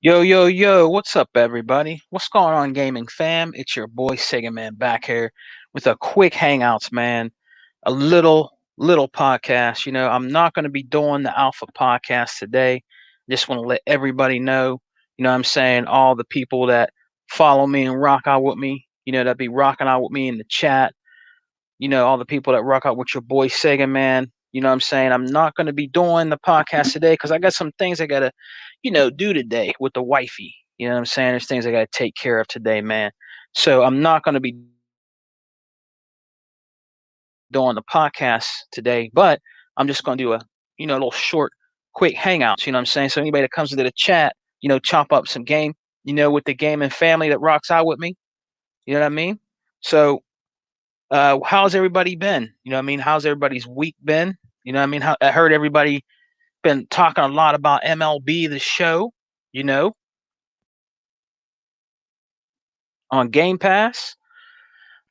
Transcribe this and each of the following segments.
Yo, yo, yo, what's up, everybody? What's going on, gaming fam? It's your boy Sega Man back here with a quick hangouts, man. A little podcast. I'm not going to be doing the Alpha podcast today. Just want to let everybody know, what I'm saying, all the people that follow me and rock out with me, that be rocking out with me in the chat, all the people that rock out with your boy Sega Man. You know what I'm saying? I'm not going to be doing the podcast today because I got some things I got to, do today with the wifey. You know what I'm saying? There's things I got to take care of today, man. So I'm not going to be doing the podcast today, but I'm just going to do a little short, quick hangouts. You know what I'm saying? So anybody that comes into the chat, chop up some game, with the gaming family that rocks out with me. You know what I mean? So how's everybody been? You know what I mean? How's everybody's week been? You know what I mean? I heard everybody been talking a lot about MLB the show, you know, on Game Pass.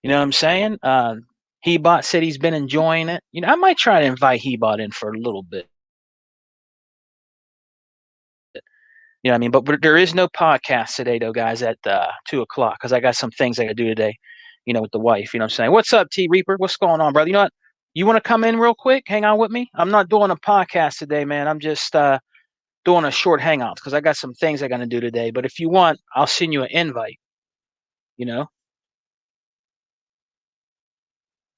You know what I'm saying? Hebot said he's been enjoying it. I might try to invite Hebot in for a little bit. You know what I mean? But there is no podcast today, though, guys, at 2 o'clock because I got some things I got to do today, with the wife. You know what I'm saying? What's up, T Reaper? What's going on, brother? You know what? You want to come in real quick? Hang out with me? I'm not doing a podcast today, man. I'm just doing a short hangout because I got some things I got to do today. But if you want, I'll send you an invite, you know?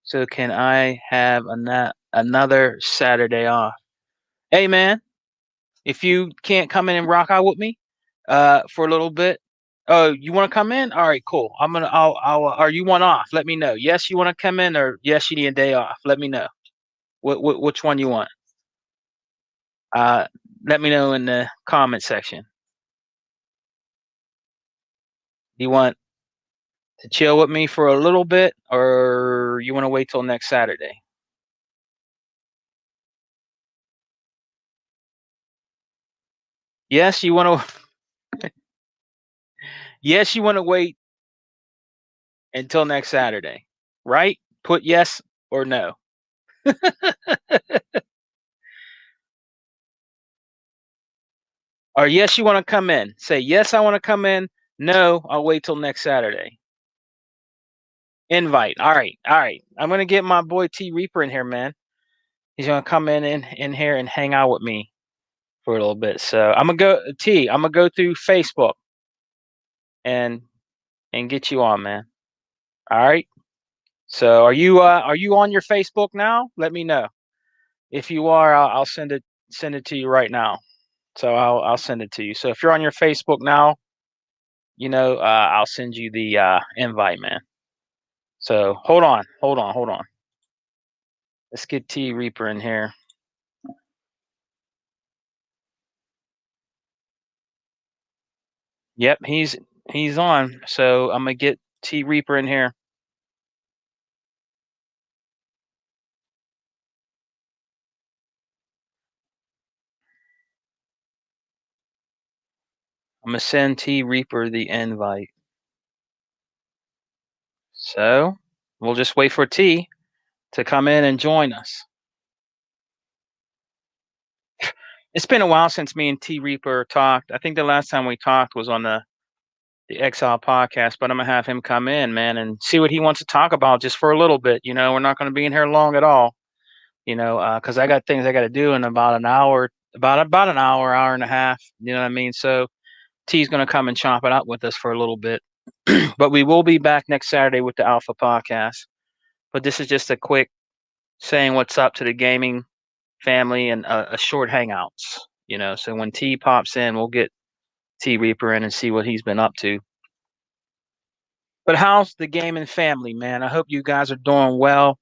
So can I have another Saturday off? Hey, man, if you can't come in and rock out with me for a little bit, oh, you want to come in? All right, cool. Or you want off? Let me know. Yes, you want to come in, or yes, you need a day off. Let me know. Which one you want? Uh, Let me know in the comment section. You want to chill with me for a little bit, or you want to wait till next Saturday? Yes, you want to. Yes, you want to wait until next Saturday, right? Put yes or no. Or yes, you want to come in. Say yes, I want to come in. No, I'll wait till next Saturday. Invite. All right, all right. I'm gonna get my boy T Reaper in here, man. He's gonna come in here and hang out with me for a little bit. So I'm gonna go T. I'm gonna go through Facebook and get you on, man. All right. So are you on your Facebook now? Let me know. If you are, I'll send it to you right now. So I'll send it to you. So if you're on your Facebook now, I'll send you the invite, man. So hold on. Let's get T Reaper in here. Yep, he's on. So I'm gonna get T Reaper in here. I'm gonna send T Reaper the invite. So we'll just wait for T to come in and join us. It's been a while since me and T Reaper talked. I think the last time we talked was on the Exile podcast, but I'm gonna have him come in, man, and see what he wants to talk about just for a little bit. We're not gonna be in here long at all. Because I got things I got to do in about an hour, about an hour and a half. You know what I mean? So T's gonna come and chop it up with us for a little bit, but we will be back next Saturday with the Alpha podcast. But this is just a quick saying what's up to the gaming family and a short hangouts. So when T pops in, we'll get T Reaper in and see what he's been up to. But how's the gaming family, man? I hope you guys are doing well.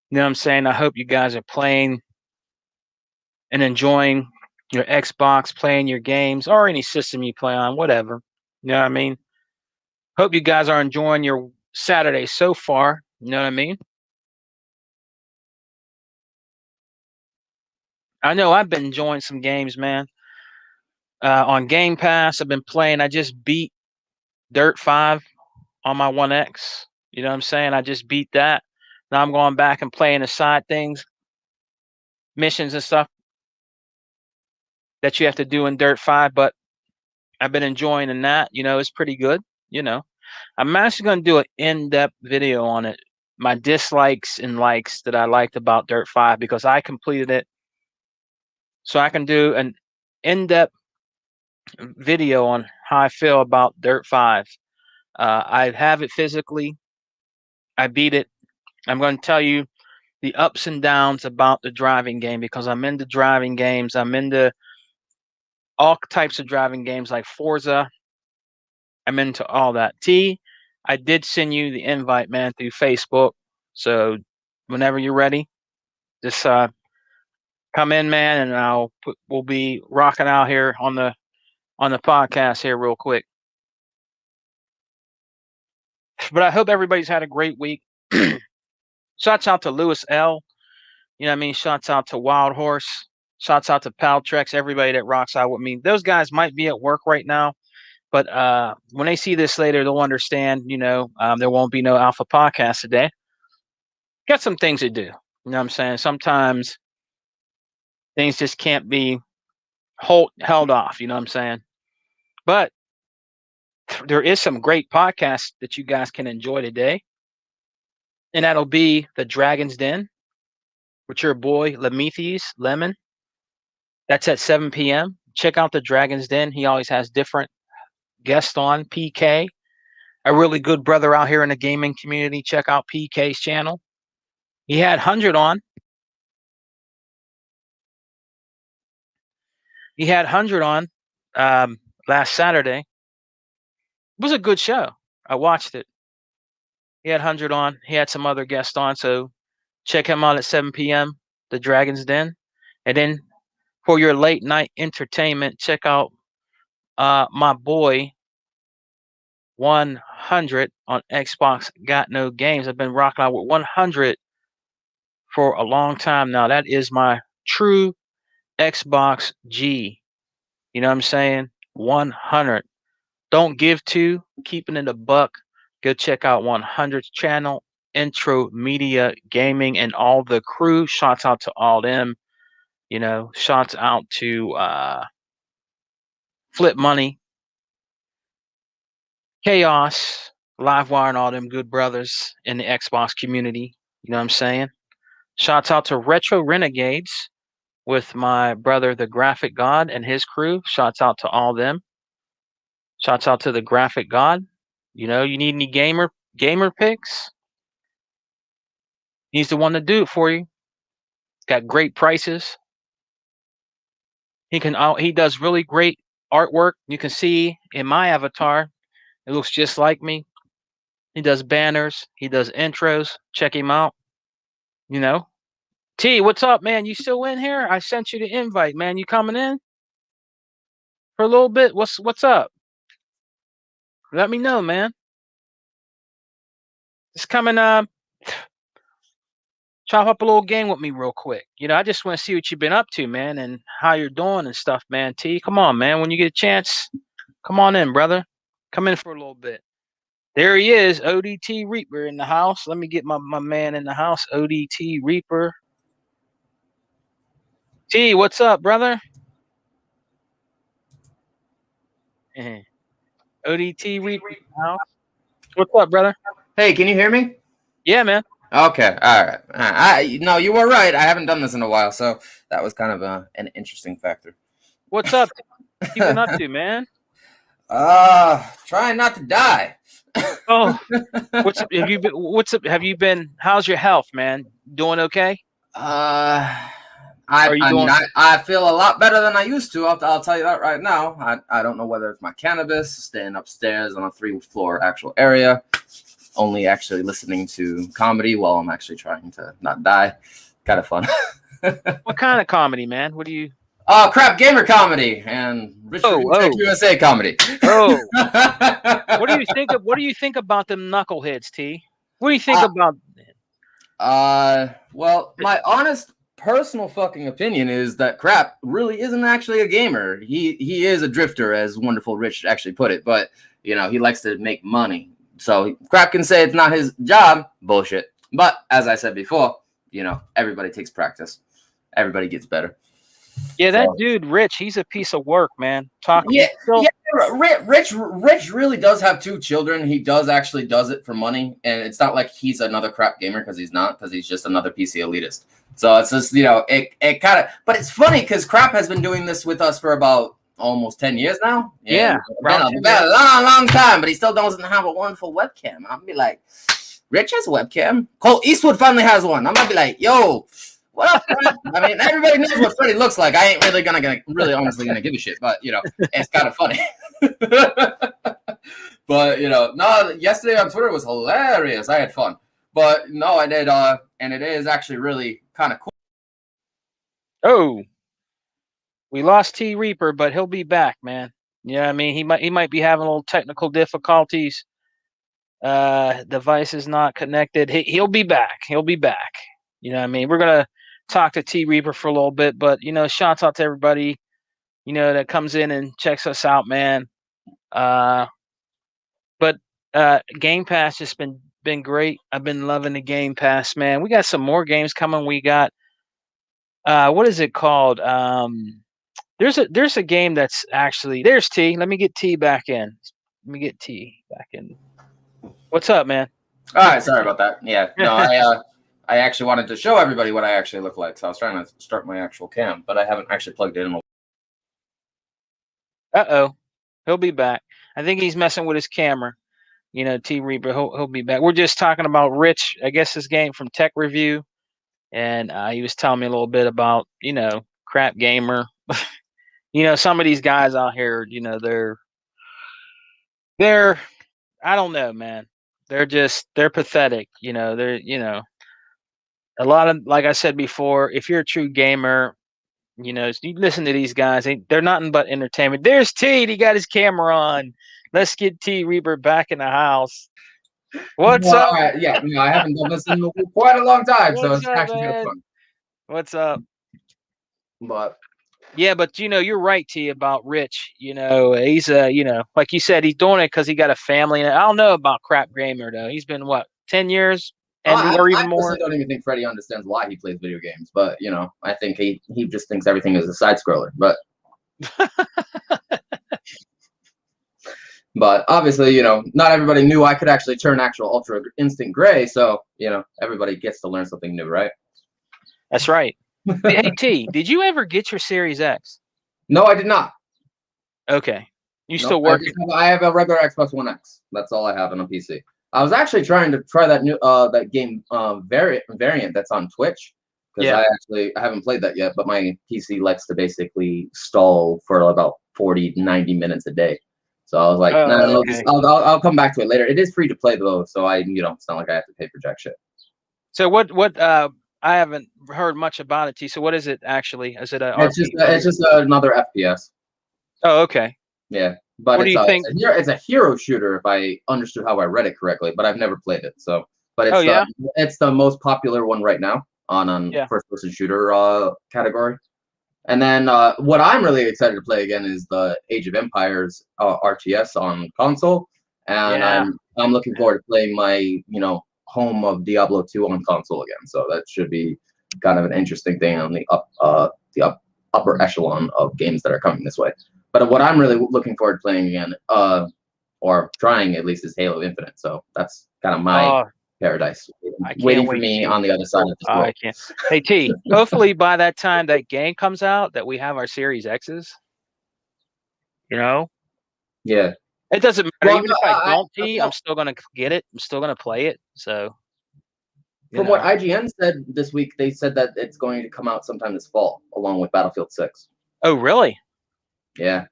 You know what I'm saying? I hope you guys are playing and enjoying your Xbox, playing your games, or any system you play on, whatever. You know what I mean? Hope you guys are enjoying your Saturday so far. You know what I mean? I know I've been enjoying some games, man. On Game Pass, I've been playing. I just beat Dirt 5 on my One X. You know what I'm saying? I just beat that. Now I'm going back and playing the side things, missions and stuff that you have to do in Dirt 5. But I've been enjoying that. It's pretty good. I'm actually going to do an in-depth video on it, my dislikes and likes that I liked about Dirt 5, because I completed it. So I can do an in-depth video on how I feel about Dirt 5. I have it physically. I beat it. I'm going to tell you the ups and downs about the driving game, because I'm into driving games. I'm into all types of driving games like Forza. I'm into all that. T, I did send you the invite, man, through Facebook. So whenever you're ready, just come in, man, and we'll be rocking out here on the podcast here real quick. But I hope everybody's had a great week. Shouts out to Lewis L. You know what I mean? Shouts out to Wild Horse. Shouts out to Paltrex, everybody that rocks out with me. Those guys might be at work right now, but when they see this later, they'll understand, there won't be no Alpha podcast today. Got some things to do. You know what I'm saying? Sometimes things just can't be held off. You know what I'm saying? But there is some great podcasts that you guys can enjoy today. And that'll be the Dragon's Den with your boy Lemethes Lemon. That's at 7 p.m. Check out the Dragon's Den. He always has different guests on. PK, a really good brother out here in the gaming community. Check out PK's channel. He had 100 on. He had 100 on last Saturday. It was a good show. I watched it. He had 100 on. He had some other guests on. So check him out at 7 p.m. The Dragon's Den. And then for your late night entertainment, check out my boy 100 on Xbox Got No Games. I've been rocking out with 100 for a long time now. That is my true Xbox G. You know what I'm saying? 100. Don't give to, keeping it a buck. Go check out 100's channel, Intro Media Gaming, and all the crew. Shouts out to all them. Shouts out to Flip Money, Chaos, Livewire, and all them good brothers in the Xbox community. You know what I'm saying? Shouts out to Retro Renegades with my brother, the Graphic God, and his crew. Shouts out to all them. Shouts out to the Graphic God. You need any gamer picks? He's the one to do it for you. Got great prices. He does really great artwork. You can see in my avatar, it looks just like me. He does banners. He does intros. Check him out. T, what's up, man? You still in here? I sent you the invite, man. You coming in for a little bit? What's up? Let me know, man. Just come and chop up a little game with me real quick. I just want to see what you've been up to, man, and how you're doing and stuff, man. T, come on, man. When you get a chance, come on in, brother. Come in for a little bit. There he is, ODT Reaper in the house. Let me get my man in the house, ODT Reaper. T, what's up, brother? ODT Reaper in the house. What's up, brother? Hey, can you hear me? Yeah, man. Okay, all right. No, you were right. I haven't done this in a while, so that was kind of an interesting factor. What's up? What you been up to, man? Trying not to die. Oh, have you been? How's your health, man? Doing okay? I feel a lot better than I used to. I'll tell you that right now. I don't know whether it's my cannabis, staying upstairs on a 3-floor actual area, only actually listening to comedy while I'm actually trying to not die. Kind of fun. What kind of comedy, man? What do you? Crap gamer comedy and Richard USA comedy. Oh, what do you think of? What do you think about them knuckleheads, T? What do you think about? Well, my honest personal fucking opinion is that Crap really isn't actually a gamer. He is a drifter, as Wonderful Rich actually put it, but he likes to make money. So Crap can say it's not his job. Bullshit. But as I said before, everybody takes practice. Everybody gets better. Yeah, that dude, Rich, he's a piece of work, man. Yeah. Rich really does have 2 children. He does it for money, and it's not like he's another crap gamer, because he's not, because he's just another PC elitist. So it's just, it kind of, but it's funny because Crap has been doing this with us for about almost 10 years now. Yeah, been a long time, but he still doesn't have a wonderful webcam. I'm gonna be like, Rich has a webcam. Cole Eastwood finally has one. I'm gonna be like, yo, what up, Fred? I mean, everybody knows what Freddie looks like. I ain't really honestly gonna give a shit, but it's kind of funny. But no, yesterday on Twitter was hilarious. I had fun, but no, I did, and it is actually really kind of cool. Oh, we lost T Reaper, but he'll be back, man. Yeah, I mean, he might be having a little technical difficulties. Device is not connected. He'll be back. He'll be back. You know what I mean? We're gonna talk to T Reaper for a little bit, but shouts out to everybody, that comes in and checks us out, man. But Game Pass just been great. I've been loving the Game Pass, man. We got some more games coming. We got what is it called? There's a game that's actually, there's T. Let me get T back in. What's up, man? All right, sorry about that. Yeah, no, I actually wanted to show everybody what I actually look like, so I was trying to start my actual cam, but I haven't actually plugged it in. Uh-oh. He'll be back. I think he's messing with his camera. T Reaper, he'll be back. We're just talking about Rich, I guess his game from Tech Review, and he was telling me a little bit about, Crap Gamer. Some of these guys out here, they're I don't know, man. They're pathetic. They're, a lot of, like I said before, if you're a true gamer, you listen to these guys, they're nothing but entertainment. There's T. He got his camera on. Let's get T Reaper back in the house. What's up? Yeah, I haven't done this in quite a long time, so it's actually kind of fun. What's up? But yeah, but you're right, T, about Rich. He's like you said, he's doing it because he got a family. I don't know about Crap Gamer though. He's been 10 years, or even more. I don't even think Freddie understands why he plays video games, but I think he just thinks everything is a side scroller. But but obviously, not everybody knew I could actually turn actual Ultra Instinct gray. So everybody gets to learn something new, right? That's right. Hey T, did you ever get your Series X? No, I did not. Okay, still working? I have a regular Xbox One X. That's all I have on a PC. I was actually trying to try that new that game variant that's on Twitch, because I haven't played that yet, but my PC likes to basically stall for about 40-90 minutes a day. So I was like, I'll come back to it later. It is free to play though, so it's not like I have to pay for jack shit. So what I haven't heard much about it, T. So what is it actually? Is it it's just another FPS. Oh, okay. Yeah, but what do you think? It's a hero shooter, if I understood how I read it correctly. But I've never played it, so. But it's it's the most popular one right now on first-person shooter category. And then what I'm really excited to play again is the Age of Empires RTS on console, and I'm looking forward to playing my home of Diablo 2 on console again. So that should be kind of an interesting thing on the upper echelon of games that are coming this way. But what I'm really looking forward to playing again, or trying at least, is Halo Infinite. So that's kind of my paradise, waiting for me on the other side of this world. I can't. Hey T, hopefully by that time that game comes out, that we have our Series X's. Yeah. It doesn't matter. Even if I don't, T, I'm still gonna get it. I'm still gonna play it. So, from what IGN said this week, they said that it's going to come out sometime this fall, along with Battlefield 6. Oh, really? Yeah.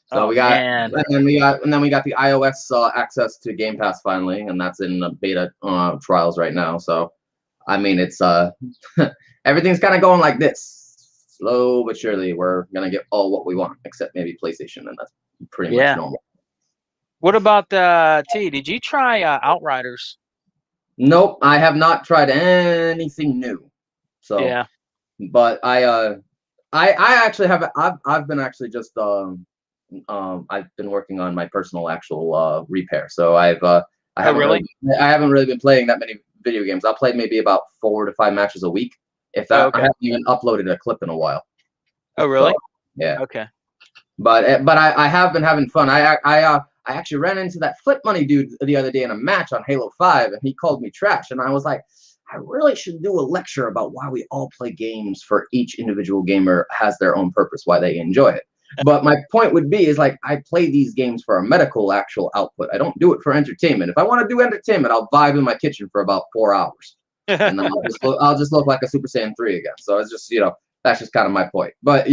So we got, and then we got the iOS access to Game Pass finally, and that's in the beta trials right now. So, I mean, it's everything's kind of going like this, slow but surely. We're gonna get all what we want, except maybe PlayStation, and that's pretty much normal. What about T? Did you try Outriders? Nope, I have not tried anything new. So yeah, but I actually have. I've been actually just I've been working on my personal actual repair. So I haven't really been playing that many video games. I'll play maybe about 4 to 5 matches a week. If that, I haven't even uploaded a clip in a while. Oh, really? So, yeah. Okay. But I have been having fun. I actually ran into that Flip Money dude the other day in a match on Halo 5, and he called me trash, and I was like, I really should do a lecture about why we all play games. For each individual gamer has their own purpose, why they enjoy it. But my point would be is like, I play these games for a medical actual output. I don't do it for entertainment. If I want to do entertainment, I'll vibe in my kitchen for about 4 hours, and then I'll just look like a Super Saiyan 3 again. So it's just, that's just kind of my point. But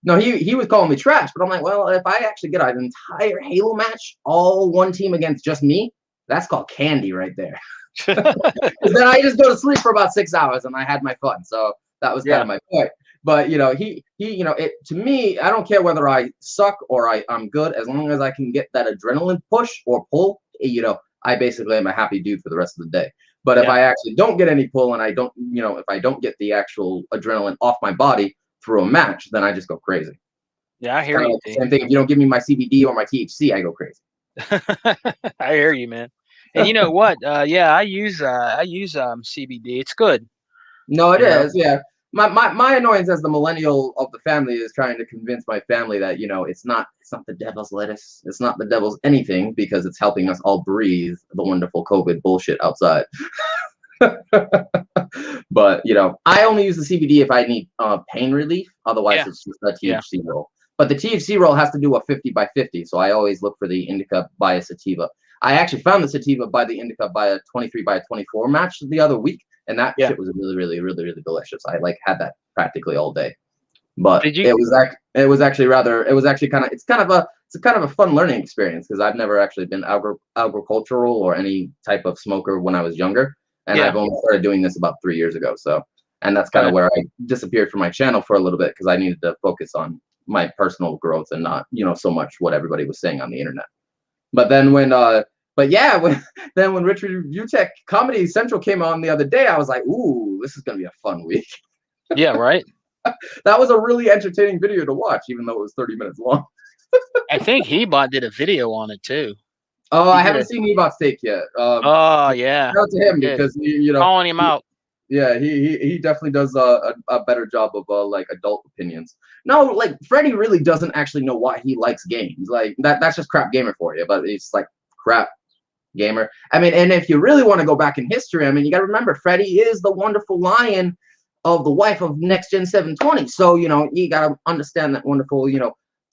no, he was calling me trash, but I'm like, well, if I actually get an entire Halo match, all one team against just me, that's called candy right there. Then I just go to sleep for about 6 hours, and I had my fun. So that was kind of my point. But it to me, I don't care whether I suck or I'm good, as long as I can get that adrenaline push or pull. I basically am a happy dude for the rest of the day. But if I actually don't get any pull, and I don't, if I don't get the actual adrenaline off my body through a match, then I just go crazy. Yeah, I hear you. Like the same thing. If you don't give me my CBD or my THC, I go crazy. I hear you, man. And you know what? I use CBD. It's good. No, it is. Yeah. My annoyance as the millennial of the family is trying to convince my family that it's not the devil's lettuce, it's not the devil's anything, because it's helping us all breathe the wonderful COVID bullshit outside. But I only use the CBD if I need pain relief. Otherwise, it's just a THC roll. But the THC roll has to do a 50 by 50, so I always look for the indica by a sativa. I actually found the sativa by the indica by a 23 by 24 match the other week, and that shit was really, really, really, really delicious. I had that practically all day. But it was actually kind of a fun learning experience, because I've never actually been agricultural or any type of smoker when I was younger, and I've only started doing this about 3 years ago. So, and that's kind of where I disappeared from my channel for a little bit, because I needed to focus on my personal growth and not so much what everybody was saying on the internet. But then when Richard Utek Comedy Central came on the other day, I was like, ooh, this is gonna be a fun week. Yeah, right. That was a really entertaining video to watch, even though it was 30 minutes long. I think Hebot did a video on it too. Oh, I haven't seen Hebot's take yet. Oh yeah, shout out to him, because calling him out. Yeah, he definitely does a better job of like adult opinions. No, like Freddie really doesn't actually know why he likes games. Like that's just crap gamer for you, but it's like crap gamer. I mean, and if you really want to go back in history, I mean, you got to remember Freddie is the wonderful lion of the wife of Next Gen 720. So you got to understand that wonderful,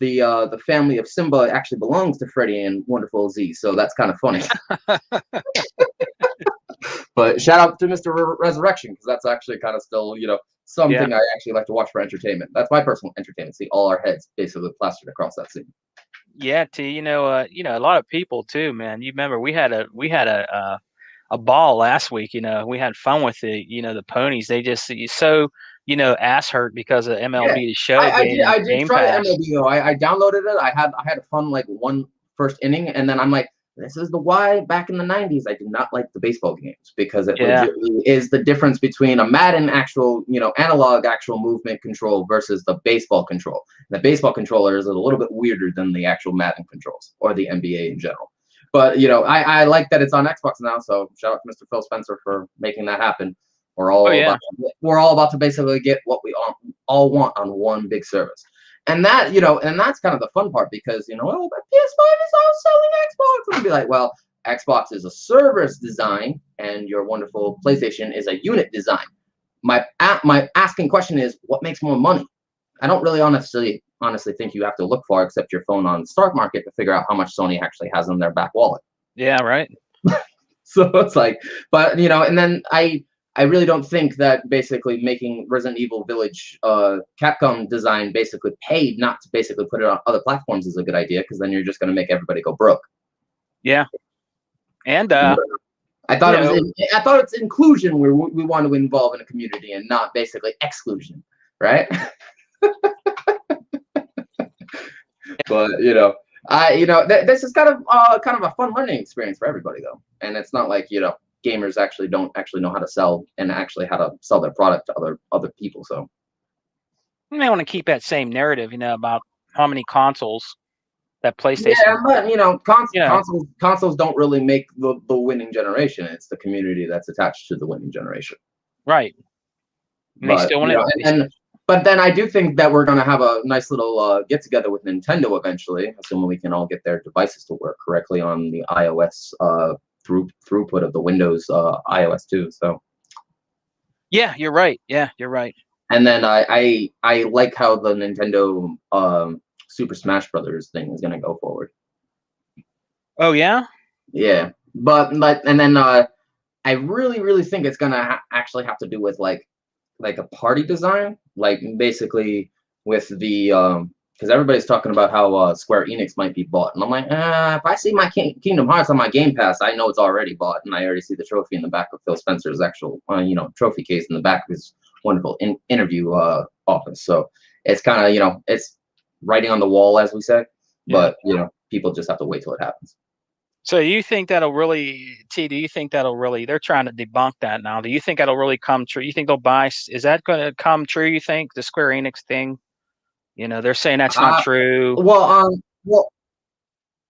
the family of Simba actually belongs to Freddie and Wonderful Z. So that's kind of funny. But shout out to Mr. Resurrection, because that's actually kind of still, something I actually like to watch for entertainment. That's my personal entertainment. See all our heads basically plastered across that scene. Yeah, T. A lot of people too, man. You remember we had a ball last week. We had fun with the ponies. They just so ass hurt because of MLB The Show. I did try MLB though. I downloaded it. I had a fun like one first inning, and then I'm like, this is the why back in the 90s I did not like the baseball games, because it is the difference between a Madden actual, analog actual movement control versus the baseball control. The baseball controller is a little bit weirder than the actual Madden controls or the NBA in general. But I like that it's on Xbox now, so shout out to Mr. Phil Spencer for making that happen. We're all about to basically get what we all want on one big service. And that, and that's kind of the fun part, because, but PS5 is all selling Xbox. And be like, well, Xbox is a service design, and your wonderful PlayStation is a unit design. My asking question is, what makes more money? I don't really honestly think you have to look far except your phone on the stock market to figure out how much Sony actually has in their back wallet. Yeah, right. So it's like, but, and then I really don't think that basically making Resident Evil Village Capcom design basically paid not to basically put it on other platforms is a good idea, because then you're just going to make everybody go broke. Yeah. And I thought I thought it's inclusion where we want to involve in a community and not basically exclusion, right? But this is kind of a fun learning experience for everybody though, and it's not like gamers actually don't know how to sell and actually how to sell their product to other people. So you may want to keep that same narrative, about how many consoles that PlayStation. Yeah, but consoles don't really make the winning generation. It's the community that's attached to the winning generation. Right. And they still want But then I do think that we're going to have a nice little get together with Nintendo eventually, assuming we can all get their devices to work correctly on the iOS throughput of the Windows iOS too. So. Yeah, you're right. Yeah, you're right. And then I like how the Nintendo Super Smash Brothers thing is going to go forward. Oh yeah. Yeah, but and then I really think it's gonna actually have to do with like a party design, like basically with the because everybody's talking about how Square Enix might be bought, and I'm like, if I see my Kingdom Hearts on my Game Pass, I know it's already bought, and I already see the trophy in the back of Phil Spencer's actual trophy case in the back of his wonderful interview office. So it's kind of it's writing on the wall, as we say, but people just have to wait till it happens. So you think that'll really, T? Do you think that'll really? They're trying to debunk that now. Do you think that'll really come true? You think they'll buy? Is that going to come true? You think the Square Enix thing? They're saying that's not true. Well,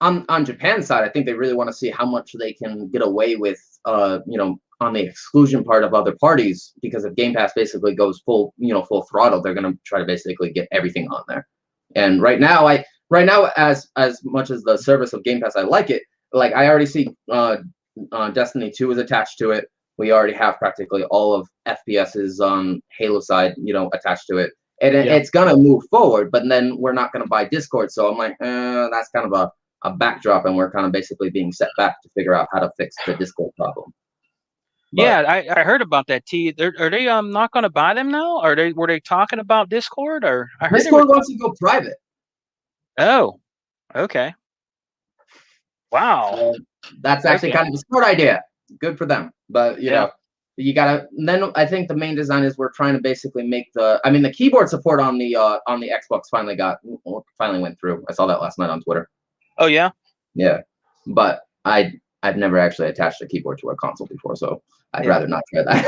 on Japan's side, I think they really want to see how much they can get away with, on the exclusion part of other parties. Because if Game Pass basically goes full throttle, they're going to try to basically get everything on there. And right now, as much as the service of Game Pass, I like it. Like I already see Destiny 2 is attached to it. We already have practically all of FPS's Halo side, attached to it. And it's gonna move forward, but then we're not gonna buy Discord. So I'm like, that's kind of a backdrop, and we're kind of basically being set back to figure out how to fix the Discord problem. But, yeah, I heard about that. T. Are they not gonna buy them now? Were they talking about Discord? Or I heard Discord wants to go private. Oh, okay. Wow. So that's actually kind of a smart idea. Good for them. But you gotta. Then I think the main design is we're trying to basically make the keyboard support on the Xbox finally went through. I saw that last night on Twitter. Oh yeah. Yeah, but I've never actually attached a keyboard to a console before, so I'd rather not try that.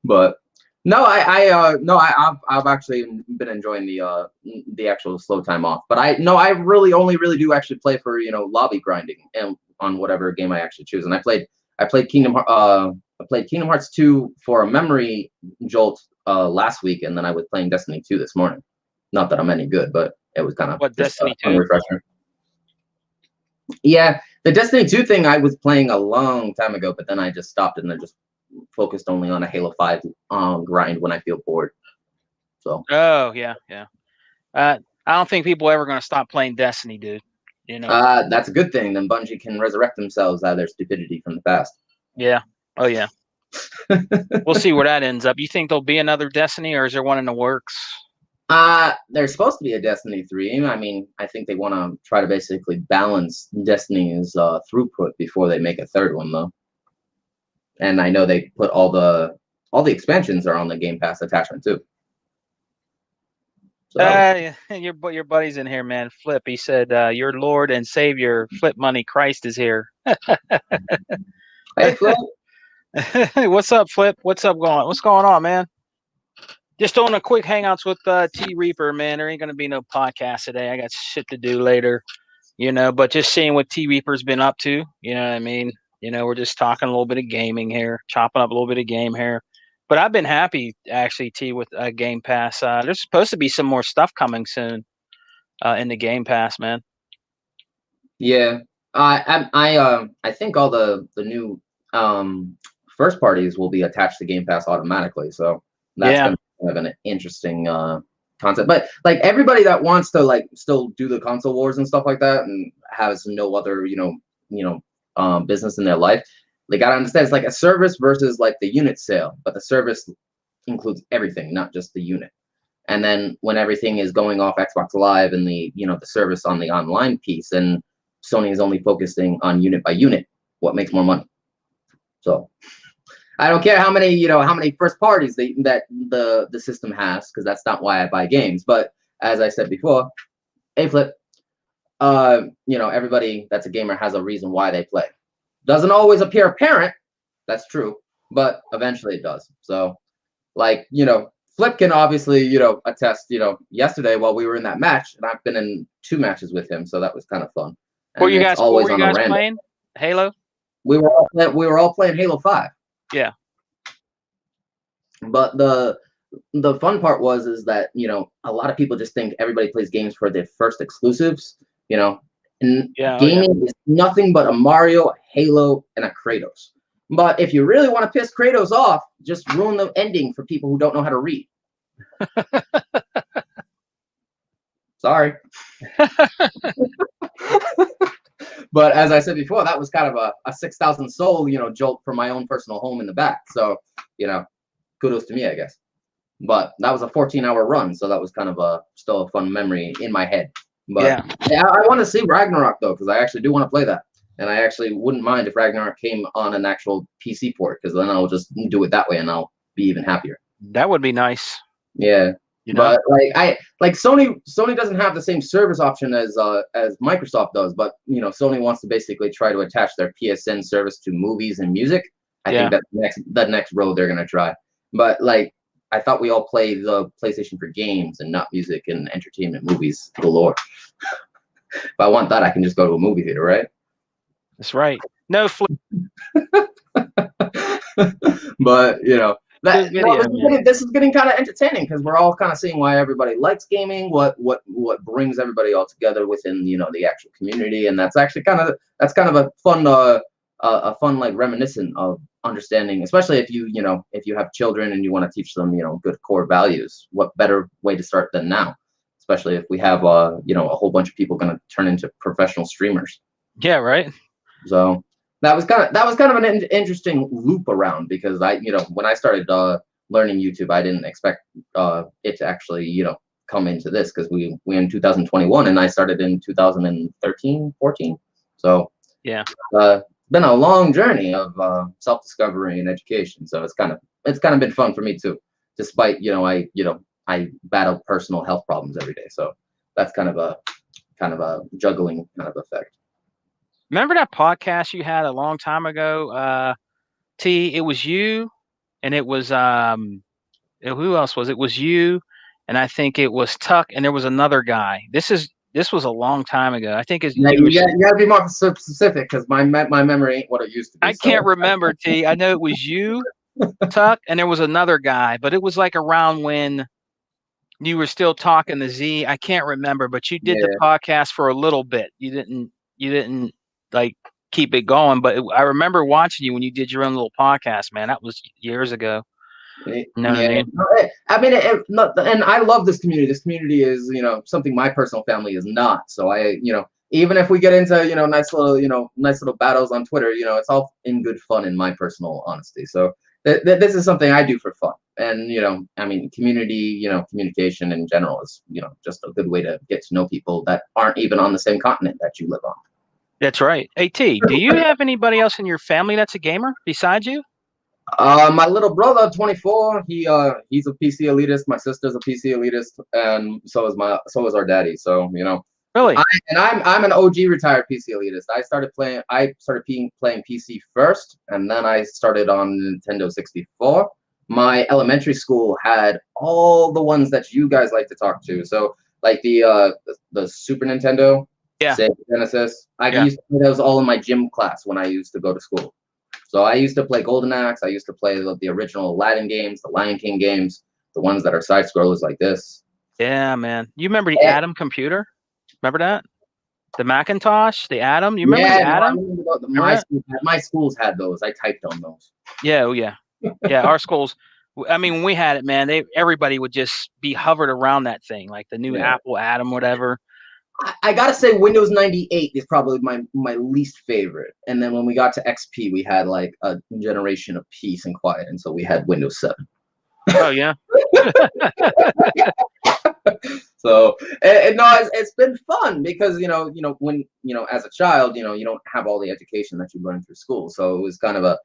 But no, I've actually been enjoying the actual slow time off. But I only really do actually play for lobby grinding and on whatever game I actually choose. And I played Kingdom Hearts 2 for a memory jolt last week, and then I was playing Destiny 2 this morning. Not that I'm any good, but it was kind of Destiny 2 refresher. Yeah, the Destiny 2 thing I was playing a long time ago, but then I just stopped and I just focused only on a Halo 5 grind when I feel bored. So. Oh yeah. I don't think people are ever going to stop playing Destiny, dude. That's a good thing. Then Bungie can resurrect themselves out of their stupidity from the past. Yeah. Oh yeah. We'll see where that ends up. You think there'll be another Destiny, or is there one in the works? There's supposed to be a Destiny 3. I mean, I think they want to try to basically balance Destiny's throughput before they make a third one, though. And I know they put all the expansions are on the Game Pass attachment too. So. Your buddy's in here, man. Flip. He said, "Your Lord and Savior, Flip Money Christ, is here." Hey, Flip. What's up, Flip? What's going on, man? Just doing a quick hangouts with T Reaper, man. There ain't gonna be no podcast today. I got shit to do later, But just seeing what T Reaper's been up to, you know what I mean. We're just talking a little bit of gaming here, chopping up a little bit of game here. But I've been happy, actually, T, with Game Pass. There's supposed to be some more stuff coming soon in the Game Pass, man. Yeah, I think all the new first parties will be attached to Game Pass automatically. So that's gonna be kind of an interesting concept. But like everybody that wants to still do the console wars and stuff like that and has no other business in their life, they gotta understand it's like a service versus like the unit sale, but the service includes everything, not just the unit. And then when everything is going off Xbox Live and the the service on the online piece, and Sony is only focusing on unit by unit, what makes more money? So I don't care how many first parties that the system has, because that's not why I buy games. But as I said before, hey Flip, everybody that's a gamer has a reason why they play. Doesn't always appear apparent, that's true, but eventually it does. So, Flip can obviously, attest, yesterday while we were in that match, and I've been in 2 matches with him, so that was kind of fun. Were you guys playing? Halo? We were all playing Halo 5. Yeah. But the fun part is that, you know, a lot of people just think everybody plays games for their first exclusives, you know, and gaming is nothing but a Mario, a Halo, and a Kratos. But if you really want to piss Kratos off, just ruin the ending for people who don't know how to read. Sorry. But as I said before, that was kind of a 6,000 soul, you know, jolt from my own personal home in the back. So, you know, kudos to me, I guess. But that was a 14-hour run, so that was kind of still a fun memory in my head. But yeah, I want to see Ragnarok though, because I actually do want to play that, and I actually wouldn't mind if Ragnarok came on an actual PC port, because then I'll just do it that way, and I'll be even happier. That would be nice. Yeah. You know? But like Sony doesn't have the same service option as Microsoft does, but you know, Sony wants to basically try to attach their PSN service to movies and music. I think that's the next road they're gonna try. But like, I thought we all play the PlayStation for games and not music and entertainment movies galore. If I want that, I can just go to a movie theater, right? That's right. No but you know, this is getting kind of entertaining, because we're all kind of seeing why everybody likes gaming, what brings everybody all together within, you know, the actual community, and that's actually kind of a fun like reminiscent of understanding, especially if you have children and you want to teach them, you know, good core values. What better way to start than now, especially if we have you know, a whole bunch of people going to turn into professional streamers. Yeah, right. So that was kind of an interesting loop around, because you know, when I started learning YouTube, I didn't expect it to actually, you know, come into this, because we in 2021 and I started in 2013, 14. So yeah, it's been a long journey of self-discovery and education. So it's kind of been fun for me too, despite, you know, I battle personal health problems every day. So that's kind of a juggling kind of effect. Remember that podcast you had a long time ago, T? It was you, and it was who else was it? It was you, and I think it was Tuck, and there was another guy. This was a long time ago. I think it's you gotta be more specific, because my memory ain't what it used to be. I can't remember, T. I know it was you, Tuck, and there was another guy, but it was like around when you were still talking to Z. I can't remember, but you did the podcast for a little bit. You didn't like keep it going, but I remember watching you when you did your own little podcast, man. That was years ago. No, I mean, and I love this community. This community is, you know, something my personal family is not. So you know, even if we get into, you know, nice little battles on Twitter, you know, it's all in good fun, in my personal honesty. So this is something I do for fun. And, you know, I mean, community, you know, communication in general is, you know, just a good way to get to know people that aren't even on the same continent that you live on. That's right. Hey, T, do you have anybody else in your family that's a gamer besides you? My little brother, 24, he's a PC elitist. My sister's a PC elitist, and so is our daddy. So, you know, really, I'm an OG retired PC elitist. I started playing PC first, and then I started on Nintendo 64. My elementary school had all the ones that you guys like to talk to. So, like the Super Nintendo, Sega Genesis. I used to play those all in my gym class when I used to go to school. So I used to play Golden Axe. I used to play the original Aladdin games, the Lion King games, the ones that are side scrollers like this. Yeah, man. You remember the Atom computer? Remember that? The Macintosh, the Atom. You remember the Atom? My schools had those. I typed on those. Yeah, oh yeah, yeah. Our schools. I mean, when we had it, man, everybody would just be hovered around that thing, like the new Apple Atom, whatever. I gotta say, Windows 98 is probably my least favorite. And then when we got to XP, we had like a generation of peace and quiet, and so we had Windows 7. Oh yeah. So no, it's been fun, because you know when as a child, you don't have all the education that you learn through school. So it was kind of a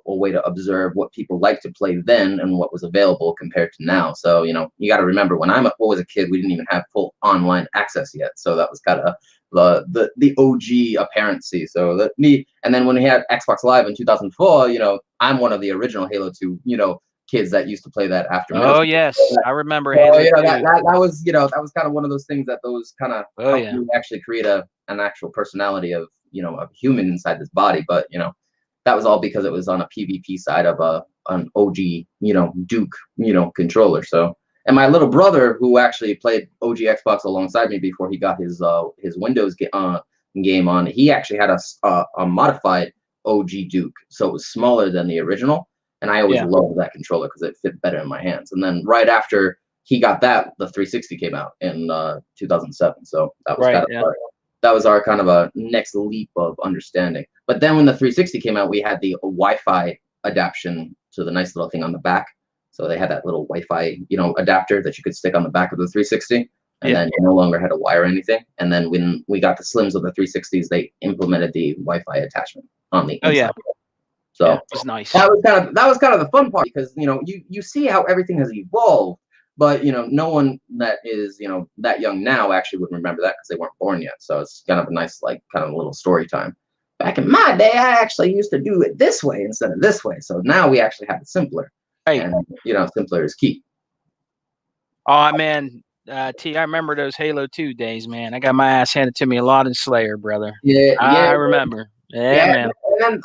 way to observe what people liked to play then and what was available compared to now. So, you got to remember, when I was a kid, we didn't even have full online access yet. So that was kind of the OG apparency. So and then when we had Xbox Live in 2004, I'm one of the original Halo 2, kids that used to play that after. Oh yes, I remember Halo 2. That was kind of one of those things that those kind of helped you actually create an actual personality of a human inside this body. But that was all because it was on a PvP side of an OG, Duke, controller. So, and my little brother, who actually played OG Xbox alongside me before he got his Windows game on, he actually had a modified OG Duke, so it was smaller than the original, and I always loved that controller because it fit better in my hands. And then right after he got that, the 360 came out in 2007. So that was that was our kind of a next leap of understanding. But then when the 360 came out, we had the Wi-Fi adaptation to the nice little thing on the back. So they had that little Wi-Fi, adapter that you could stick on the back of the 360, and then you no longer had to wire anything. And then when we got the Slims of the 360s, they implemented the Wi-Fi attachment on the inside. So it was nice. That was kind of the fun part, because you see how everything has evolved, but no one that is that young now actually would remember that because they weren't born yet. So it's kind of a nice kind of a little story time. Back in my day, I actually used to do it this way instead of this way. So now we actually have it simpler. Right. And simpler is key. Oh man, T, I remember those Halo 2 days, man. I got my ass handed to me a lot in Slayer, brother. Yeah, I remember. Yeah, man.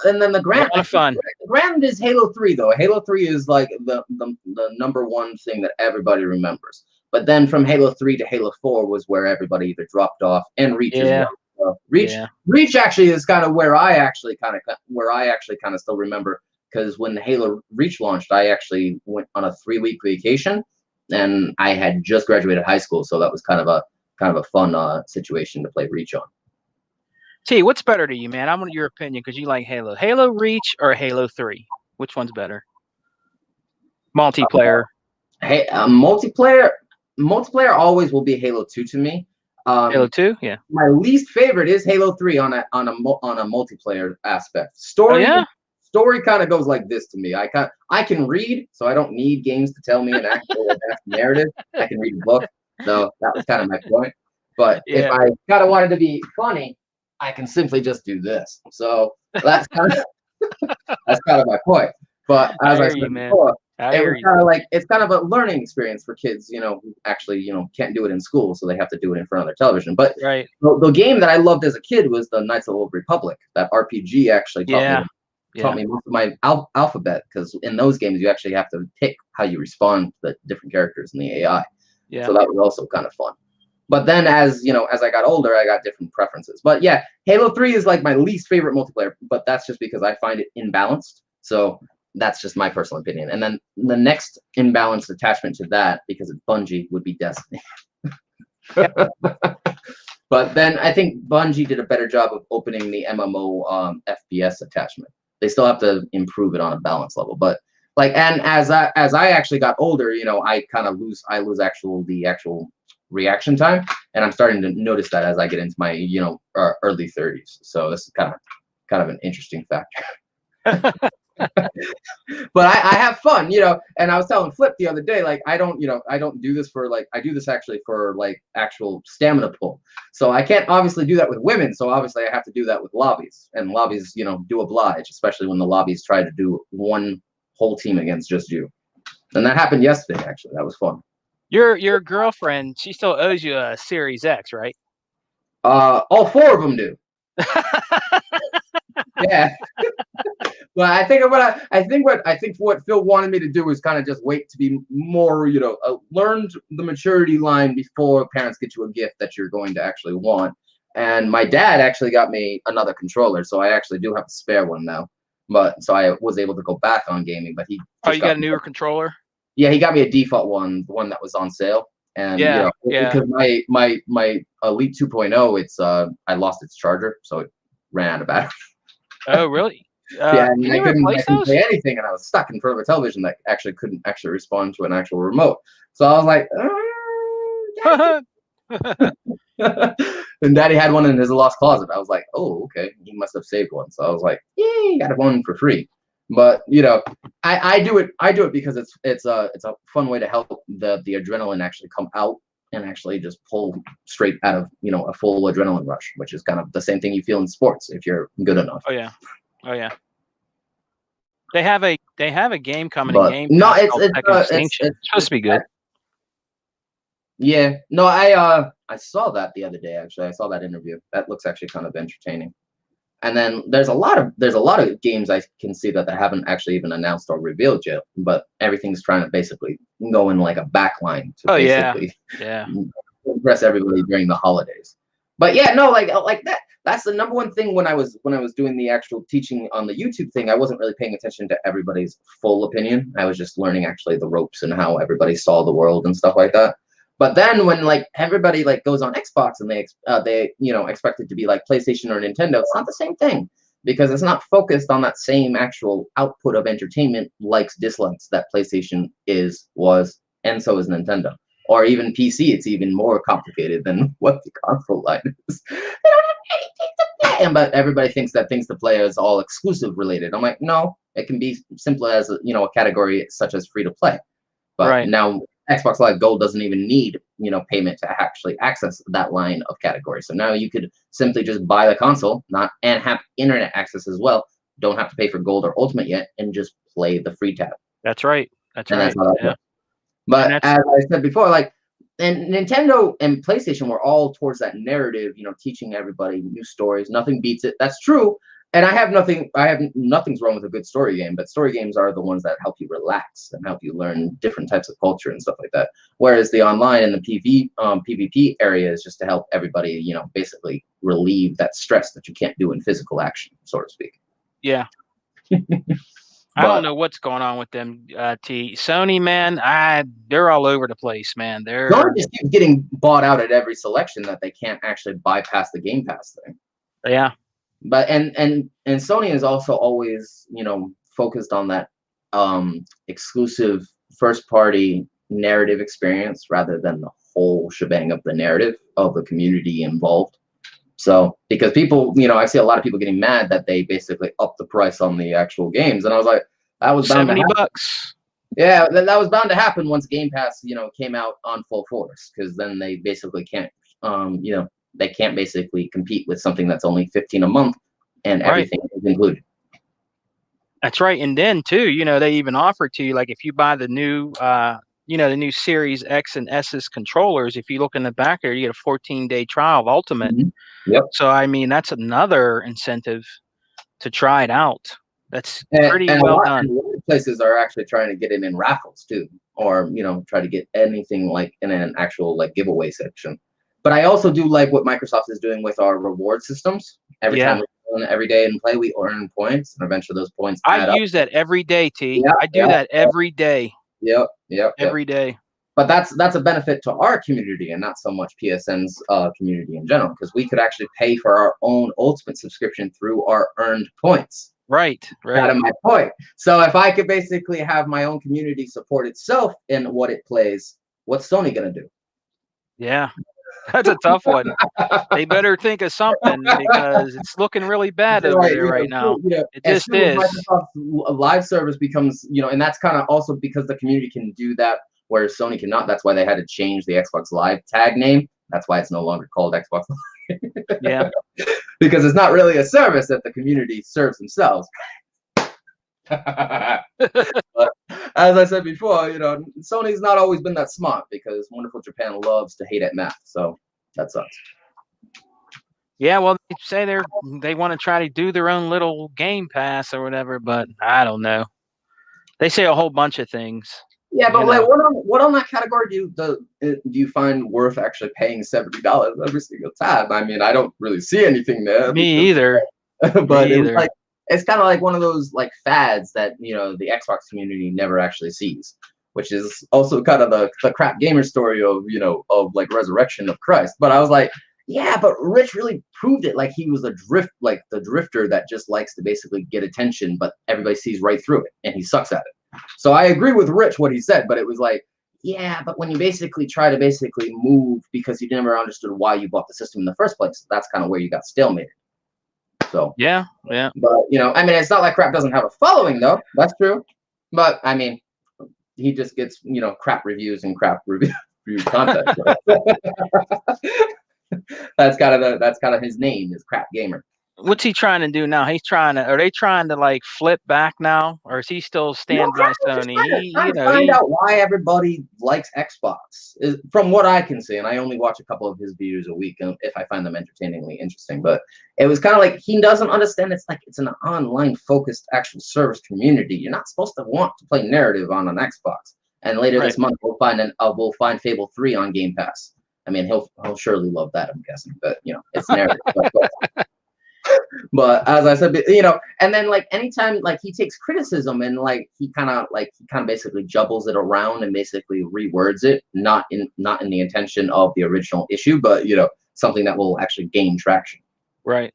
And then the Grand, a lot of fun. The Grand is Halo 3 though. Halo 3 is like the number one thing that everybody remembers. But then from Halo 3 to Halo 4 was where everybody either dropped off, and Reach as well. Reach actually is kind of where I actually kind of still remember, because when the Halo Reach launched, I actually went on a 3-week vacation, and I had just graduated high school, so that was kind of a fun situation to play Reach on. T, what's better to you, man? I want your opinion because you like Halo. Halo Reach or Halo 3? Which one's better? Multiplayer. Multiplayer always will be Halo 2 to me. Halo 2, yeah. My least favorite is Halo 3 on a multiplayer aspect. Story kind of goes like this to me. I can read, so I don't need games to tell me an actual narrative. I can read a book, so that was kind of my point. But if I kind of wanted to be funny, I can simply just do this. So that's kind of my point. But as I said before, it's kind of a learning experience for kids, who actually, can't do it in school, so they have to do it in front of their television. But the game that I loved as a kid was the Knights of the Old Republic. That RPG actually taught me most of my alphabet, because in those games you actually have to pick how you respond to the different characters in the AI. So that was also kind of fun. But then as I got older, I got different preferences. But yeah, Halo 3 is like my least favorite multiplayer, but that's just because I find it imbalanced. So that's just my personal opinion. And then the next imbalanced attachment to that, because it's Bungie, would be Destiny. But then I think Bungie did a better job of opening the MMO FPS attachment. They still have to improve it on a balance level. But and as I actually got older, I kind of lose the actual reaction time, and I'm starting to notice that as I get into my early 30s. So this is kind of an interesting factor. But I have fun, and I was telling Flip the other day, I don't do this for I do this actually for actual stamina pull. So I can't obviously do that with women, so obviously I have to do that with lobbies, and lobbies do oblige, especially when the lobbies try to do one whole team against just you. And that happened yesterday, actually. That was fun. Your girlfriend, she still owes you a Series X, right? All 4 of them do. Yeah. But I think what Phil wanted me to do is kind of just wait to be more, learn the maturity line before parents get you a gift that you're going to actually want. And my dad actually got me another controller, so I actually do have a spare one now. But so I was able to go back on gaming. But he you got a newer controller? Yeah, he got me a default one, the one that was on sale. And because my Elite 2.0, it's I lost its charger, so it ran out of battery. Oh, really? I couldn't play anything, and I was stuck in front of a television that actually couldn't actually respond to an actual remote. So I was like, and Daddy had one in his lost closet. I was like, oh, okay, he must have saved one. So I was like, yay, got one for free. But I do it because it's a fun way to help the adrenaline actually come out and actually just pull straight out of a full adrenaline rush, which is kind of the same thing you feel in sports if you're good enough. Oh yeah. They have a game coming. No, it's supposed to be good. Yeah. No, I saw that the other day. Actually, I saw that interview. That looks actually kind of entertaining. And then there's a lot of games I can see that they haven't actually even announced or revealed yet, but everything's trying to basically go in like a backline to basically impress everybody during the holidays. But yeah, no, like that. That's the number one thing when I was doing the actual teaching on the YouTube thing. I wasn't really paying attention to everybody's full opinion. I was just learning actually the ropes and how everybody saw the world and stuff like that. But then when like everybody like goes on Xbox and they expect it to be like PlayStation or Nintendo, it's not the same thing because it's not focused on that same actual output of entertainment, likes, dislikes that PlayStation was, and so is Nintendo. Or even PC, it's even more complicated than what the console line is. They don't have anything to play, but everybody thinks that things to play is all exclusive related. I'm like, no, it can be simple as a category such as free to play. But now Xbox Live Gold doesn't even need payment to actually access that line of categories. So now you could simply just buy the console, and have internet access as well. Don't have to pay for Gold or Ultimate yet, and just play the free tab. That's right. That's right. But as I said before, like, and Nintendo and PlayStation were all towards that narrative, teaching everybody new stories. Nothing beats it. That's true. And nothing's wrong with a good story game, but story games are the ones that help you relax and help you learn different types of culture and stuff like that. Whereas the online and the PvP area is just to help everybody, basically relieve that stress that you can't do in physical action, so to speak. Yeah. I don't know what's going on with them. Sony, man, they're all over the place, man. Sony just keeps getting bought out at every selection that they can't actually bypass the Game Pass thing. Yeah, but and Sony is also always focused on that exclusive first party narrative experience rather than the whole shebang of the narrative of the community involved. So, because people, I see a lot of people getting mad that they basically up the price on the actual games, and I was like, that was bound to happen. $70. Yeah, that was bound to happen once Game Pass, came out on full force, because then they basically can't, they can't basically compete with something that's only $15 a month and everything is included. That's right, and then too, they even offer to you, like, if you buy the new, the new Series X and S's controllers, if you look in the back there, you get a 14-day trial of Ultimate. Mm-hmm. Yep. So, I mean, that's another incentive to try it out. That's pretty well done. Places are actually trying to get it in raffles too, or try to get anything like in an actual like giveaway section. But I also do like what Microsoft is doing with our reward systems. Every time we go every day and play, we earn points, and eventually those points add up. I use that every day, T. I do that every day. Yep. Every day. But that's a benefit to our community and not so much PSN's community in general, because we could actually pay for our own Ultimate subscription through our earned points. Right. Out of my point. So if I could basically have my own community support itself in what it plays, what's Sony gonna do? Yeah, that's a tough one. They better think of something, because it's looking really bad over there right now. It just is. Microsoft's live service becomes, and that's kind of also because the community can do that, whereas Sony cannot. That's why they had to change the Xbox Live tag name. That's why it's no longer called Xbox Live. Yeah. Because it's not really a service that the community serves themselves. But as I said before, Sony's not always been that smart, because wonderful Japan loves to hate at math. So that sucks. Yeah, well, they say they want to try to do their own little Game Pass or whatever, but I don't know. They say a whole bunch of things. Yeah, but like, what on that category do you find worth actually paying $70 every single time? I mean, I don't really see anything there. Me either. But it's kind of like one of those like fads that the Xbox community never actually sees, which is also kind of the crap gamer story of like resurrection of Christ. But I was like, yeah, but Rich really proved it. Like, he was the drifter that just likes to basically get attention, but everybody sees right through it, and he sucks at it. So I agree with Rich what he said, but it was like, yeah, but when you basically try to move because you never understood why you bought the system in the first place, that's kind of where you got stalemated. So yeah. But I mean, it's not like crap doesn't have a following, though. That's true. But I mean, he just gets crap reviews and crap review content. So. That's kind of his name, is Crap Gamer. What's he trying to do now? Are they trying to like flip back now, or is he still stand by Sony? Trying to find out why everybody likes Xbox. From what I can see, and I only watch a couple of his videos a week, if I find them entertainingly interesting. But it was kind of like he doesn't understand. It's an online focused actual service community. You're not supposed to want to play narrative on an Xbox. And later this month, we'll find Fable 3 on Game Pass. I mean, he'll surely love that, I'm guessing. But it's narrative. But as I said, and then like anytime like he takes criticism and like he kind of basically jumbles it around and basically rewords it, not in the intention of the original issue, but something that will actually gain traction. Right.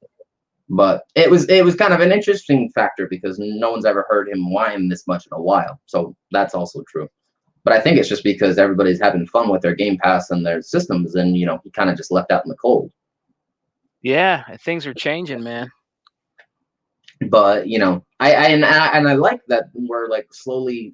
But it was kind of an interesting factor because no one's ever heard him whine this much in a while. So that's also true. But I think it's just because everybody's having fun with their Game Pass and their systems, and he kind of just left out in the cold. Yeah, things are changing, man. But I like that we're like slowly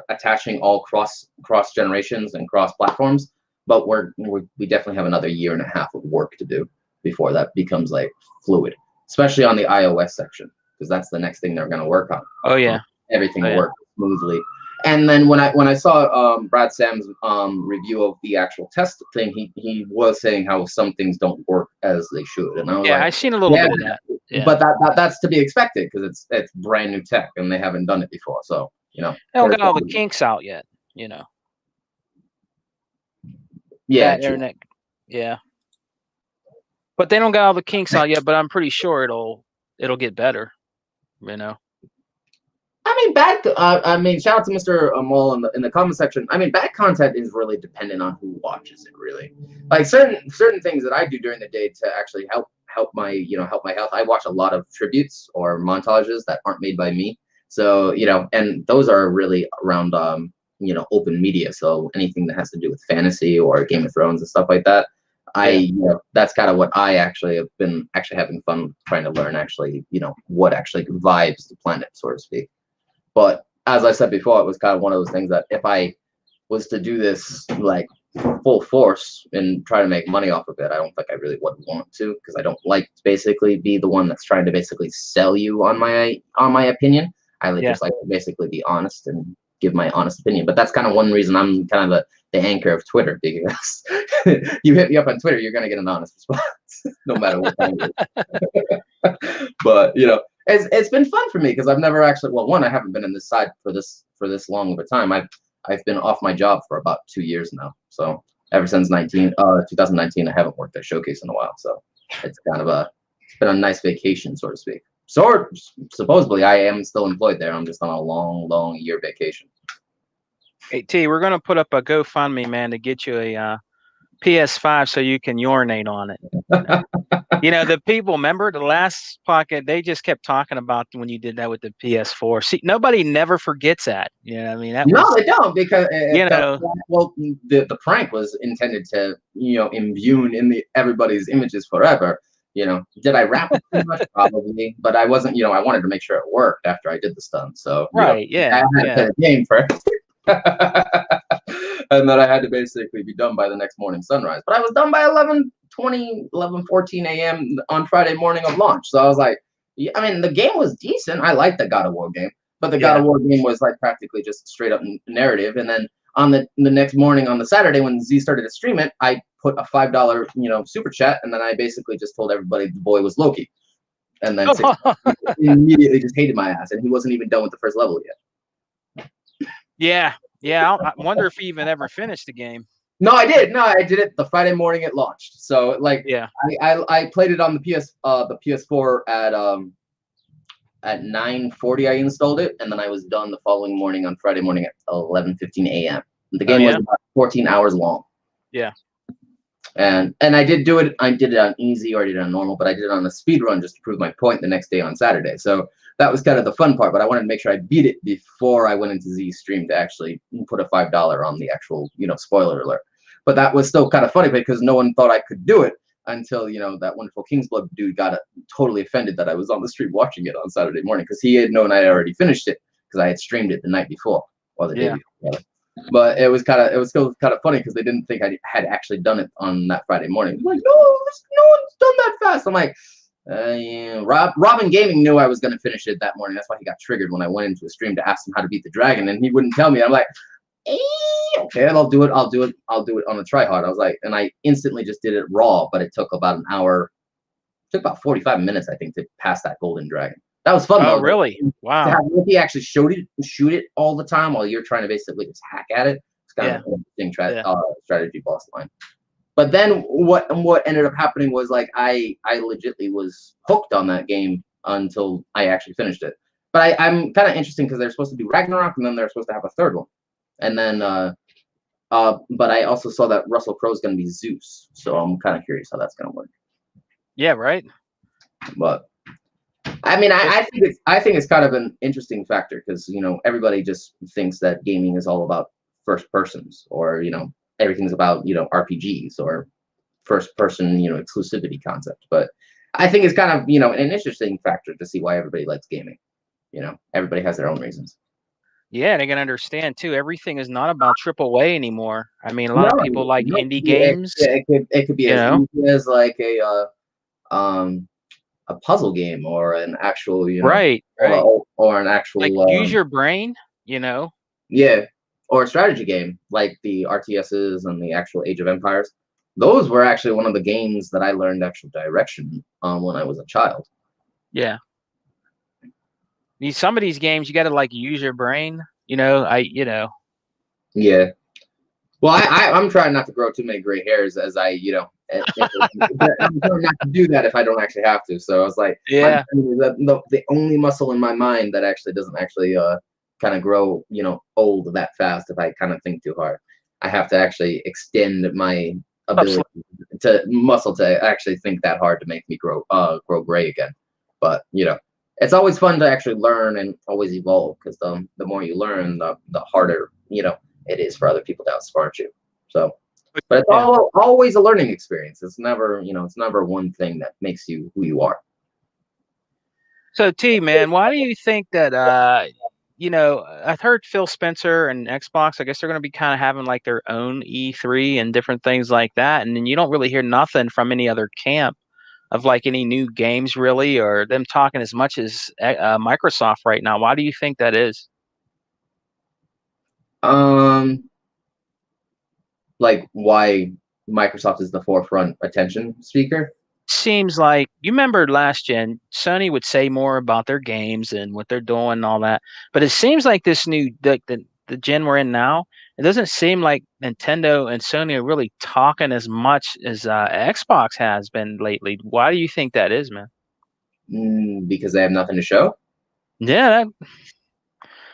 attaching all cross generations and cross platforms. But we definitely have another year and a half of work to do before that becomes like fluid, especially on the iOS section, because that's the next thing they're going to work on. Oh yeah, everything works smoothly. And then when I saw Brad Sam's review of the actual test thing, he was saying how some things don't work as they should, and I was I've seen a little bit of that. Yeah. But that's to be expected because it's brand new tech and they haven't done it before, so they don't got all the kinks out yet. Yeah, that internet. Yeah, but they don't got all the kinks out yet. But I'm pretty sure it'll get better. I mean, shout out to Mr. Mole in the comment section. I mean, bad content is really dependent on who watches it. Really, like certain things that I do during the day to actually help my health. I watch a lot of tributes or montages that aren't made by me. So and those are really around open media. So anything that has to do with fantasy or Game of Thrones and stuff like that. That's kind of what I actually have been having fun trying to learn. What actually vibes the planet, so to speak. But as I said before, it was kind of one of those things that if I was to do this like full force and try to make money off of it, I don't think I really would want to, because I don't like to basically be the one that's trying to basically sell you on my opinion. I just like to basically be honest and give my honest opinion. But that's kind of one reason I'm kind of the anchor of Twitter, because you hit me up on Twitter, you're gonna get an honest response, no matter what time it is. But it's been fun for me because I've never actually, I haven't been in this side for this long of a time. I've been off my job for about 2 years now. So ever since 2019, I haven't worked at Showcase in a while. So it's kind of it's been a nice vacation, so to speak. So supposedly I am still employed there. I'm just on a long year vacation. Hey T, we're gonna put up a GoFundMe, man, to get you a PS5 so you can urinate on it. The people, remember the last pocket, they just kept talking about when you did that with the PS4. See, nobody never forgets that. I mean, they don't, because the prank was intended to imbue in everybody's images forever. Did I wrap it too much? Probably, but I wasn't. I wanted to make sure it worked after I did the stunt. So I had to play the game first. And then I had to basically be done by the next morning sunrise. But I was done by 11:14 a.m. on Friday morning of launch. So I was like, I mean, the game was decent. I liked the God of War game, but the God of War game was like practically just straight up narrative. And then on the next morning, on the Saturday when Z started to stream it, I put a $5 super chat, and then I basically just told everybody the boy was Loki. And then immediately just hated my ass, and he wasn't even done with the first level yet. Yeah. I wonder if he even ever finished the game. No, I did. No, I did it the Friday morning it launched. So I played it on the PS4 at 9:40. I installed it, and then I was done the following morning on Friday morning at 11:15 a.m. The game was about 14 hours long. Yeah. And I did do it. I did it on easy, or I did it on normal, but I did it on a speed run just to prove my point the next day on Saturday. So that was kind of the fun part. But I wanted to make sure I beat it before I went into Z's stream to actually put a $5 on the actual, spoiler alert. But that was still kind of funny because no one thought I could do it until that wonderful Kingsblood dude got totally offended that I was on the stream watching it on Saturday morning, because he had known I had already finished it because I had streamed it the night before or the day before. But it was still kind of funny because they didn't think I had actually done it on that Friday morning. Like, no one's done that fast. I'm like, Yeah. Robin Gaming knew I was going to finish it that morning. That's why he got triggered when I went into a stream to ask him how to beat the dragon, and he wouldn't tell me. I'm like, okay, I'll do it on the try hard. I was like, and I instantly just did it raw, but it took about an hour. It took about 45 minutes, I think, to pass that golden dragon. That was fun. Oh, really? Wow. To have Ricky actually shoot it all the time while you're trying to basically just hack at it. It's kind of an interesting strategy boss line. But then what ended up happening was like I legitimately was hooked on that game until I actually finished it. But I'm kind of interesting because they're supposed to do Ragnarok and then they're supposed to have a third one. And then but I also saw that Russell Crowe's going to be Zeus, so I'm kind of curious how that's going to work. Yeah, right. But I mean, I think it's kind of an interesting factor because everybody just thinks that gaming is all about first persons, or everything's about RPGs or first person exclusivity concept. But I think it's kind of an interesting factor to see why everybody likes gaming. Everybody has their own reasons. Yeah, and I can understand too. Everything is not about AAA anymore. I mean, a lot of people like indie games. It could be as easy as like a puzzle game or an actual right. or an actual like use your brain, yeah, or a strategy game like the RTSs and the actual Age of Empires. Those were actually one of the games that I learned actual direction when I was a child. Yeah. Some of these games you got to like use your brain. Yeah. Well, I'm trying not to grow too many gray hairs as I'm trying not to do that if I don't actually have to. So I was like, yeah, the only muscle in my mind that actually doesn't actually kind of grow, old that fast if I kind of think too hard. I have to actually extend my ability to actually think that hard to make me grow gray again. But it's always fun to actually learn and always evolve, because the more you learn, the harder it is for other people to outsmart you. So, but it's always a learning experience. It's never it's never one thing that makes you who you are. So T, man, why do you think that I've heard Phil Spencer and Xbox, I guess they're going to be kind of having like their own E3 and different things like that, and then you don't really hear nothing from any other camp of like any new games really, or them talking as much as Microsoft right now. Why do you think that is? Like why Microsoft is the forefront attention speaker? Seems like, you remember last gen, Sony would say more about their games and what they're doing and all that, but it seems like this new the gen we're in now, it doesn't seem like Nintendo and Sony are really talking as much as Xbox has been lately. Why do you think that is, man? Because they have nothing to show. Yeah,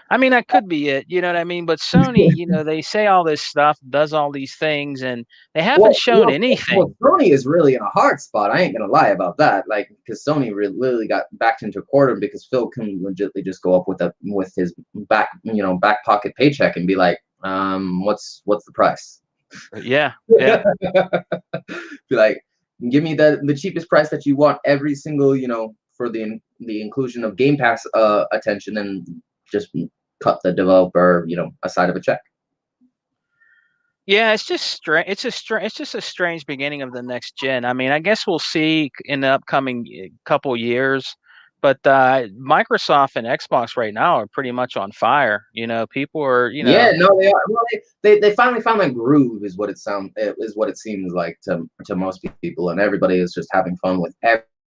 I mean, that could be it. You know what I mean? But Sony, they say all this stuff, does all these things, and they haven't shown anything. Well, Sony is really in a hard spot. I ain't gonna lie about that. Like, because Sony really got backed into a corner because Phil can legitimately just go up with his back pocket paycheck and be like, what's the price? Yeah. Be like, give me the cheapest price that you want every single for the inclusion of Game Pass attention, and just cut the developer a side of a check. Yeah, it's just strange. It's just a strange beginning of the next gen. I mean, I guess we'll see in the upcoming couple years, but Microsoft and Xbox right now are pretty much on fire. People are yeah, no, they are. Well, they finally found a groove, is what it seems like to most people, and everybody is just having fun with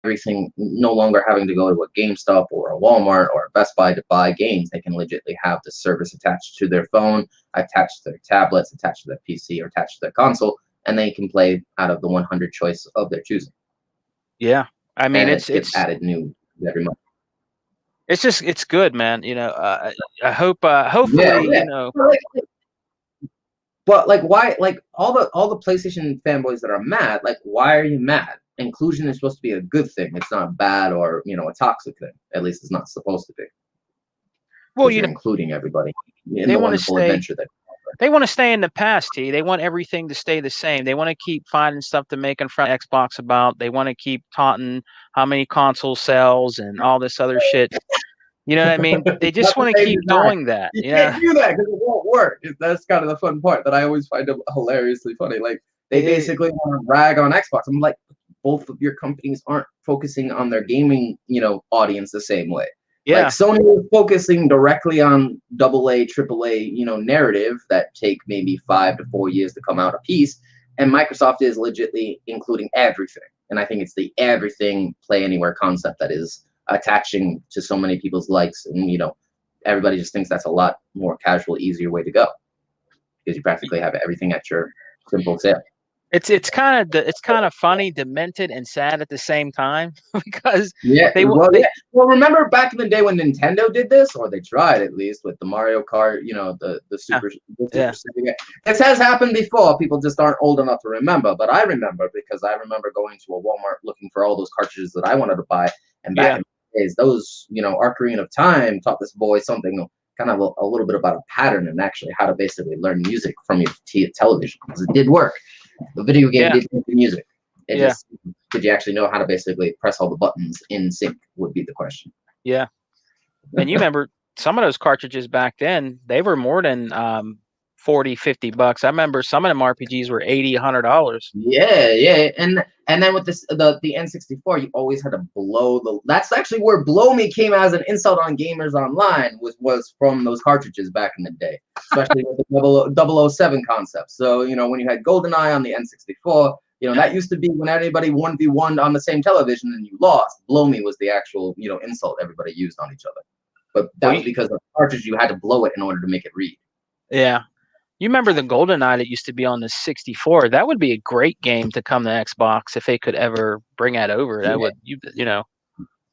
everything, no longer having to go to a GameStop or a Walmart or a Best Buy to buy games. They can legitimately have the service attached to their phone, attached to their tablets, attached to their PC, or attached to their console, and they can play out of the 100 choice of their choosing. Yeah, I mean, it's added new every month. It's good, man. I hope hopefully But like, why? Like all the PlayStation fanboys that are mad. Like, why are you mad? Inclusion is supposed to be a good thing. It's not bad or a toxic thing. At least it's not supposed to be. Well, you're including everybody in the wonderful adventure that they want to stay in the past. They want everything to stay the same. They want to keep finding stuff to make in front of Xbox about. They want to keep taunting how many console sales and all this other shit. You know what I mean? They just want to keep doing that. You can't do that because it won't work. That's kind of the fun part that I always find hilariously funny. Like, they basically want to rag on Xbox. I'm like, both of your companies aren't focusing on their gaming, audience the same way. Yeah. Like Sony is focusing directly on AA, AAA, narrative that take maybe 5 to 4 years to come out a piece, and Microsoft is legitimately including everything. And I think it's the everything play anywhere concept that is attaching to so many people's likes, and everybody just thinks that's a lot more casual, easier way to go because you practically have everything at your simple sale. It's kind of funny, demented, and sad at the same time because well, remember back in the day when Nintendo did this, or they tried at least with the Mario Kart, the Super. This has happened before. People just aren't old enough to remember, but I remember because I remember going to a Walmart looking for all those cartridges that I wanted to buy, and back in the days, those Ocarina of Time taught this boy something kind of a little bit about a pattern and actually how to basically learn music from your television, because it did work. The video game did the music. Just, did you actually know how to basically press all the buttons in sync would be the question. Yeah. And you remember some of those cartridges back then, they were more than $40, $50. I remember some of them RPGs were $80, $100. Yeah. And then with this the N64, you always had to blow that's actually where Blow Me came as an insult on gamers online, was from those cartridges back in the day, especially with the 007 concept. So, when you had GoldenEye on the N64, that used to be when anybody 1v1 on the same television and you lost. Blow Me was the actual, insult everybody used on each other. But that was because of the cartridge, you had to blow it in order to make it read. Yeah. You remember the GoldenEye that used to be on the 64? That would be a great game to come to Xbox if they could ever bring that over. That would,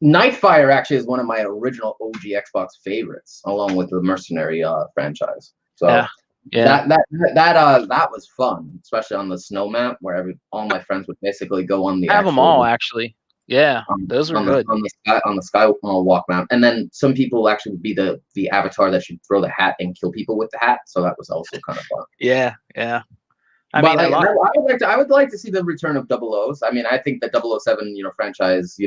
Nightfire actually is one of my original OG Xbox favorites, along with the Mercenary franchise. So that was fun, especially on the snow map where all my friends would basically go on the. I have them all actually. Yeah, those were good on the sky walk map, and then some people actually would be the avatar that should throw the hat and kill people with the hat. So that was also kind of fun. Yeah. I would like to see the return of 00s. I mean, I think the 007 franchise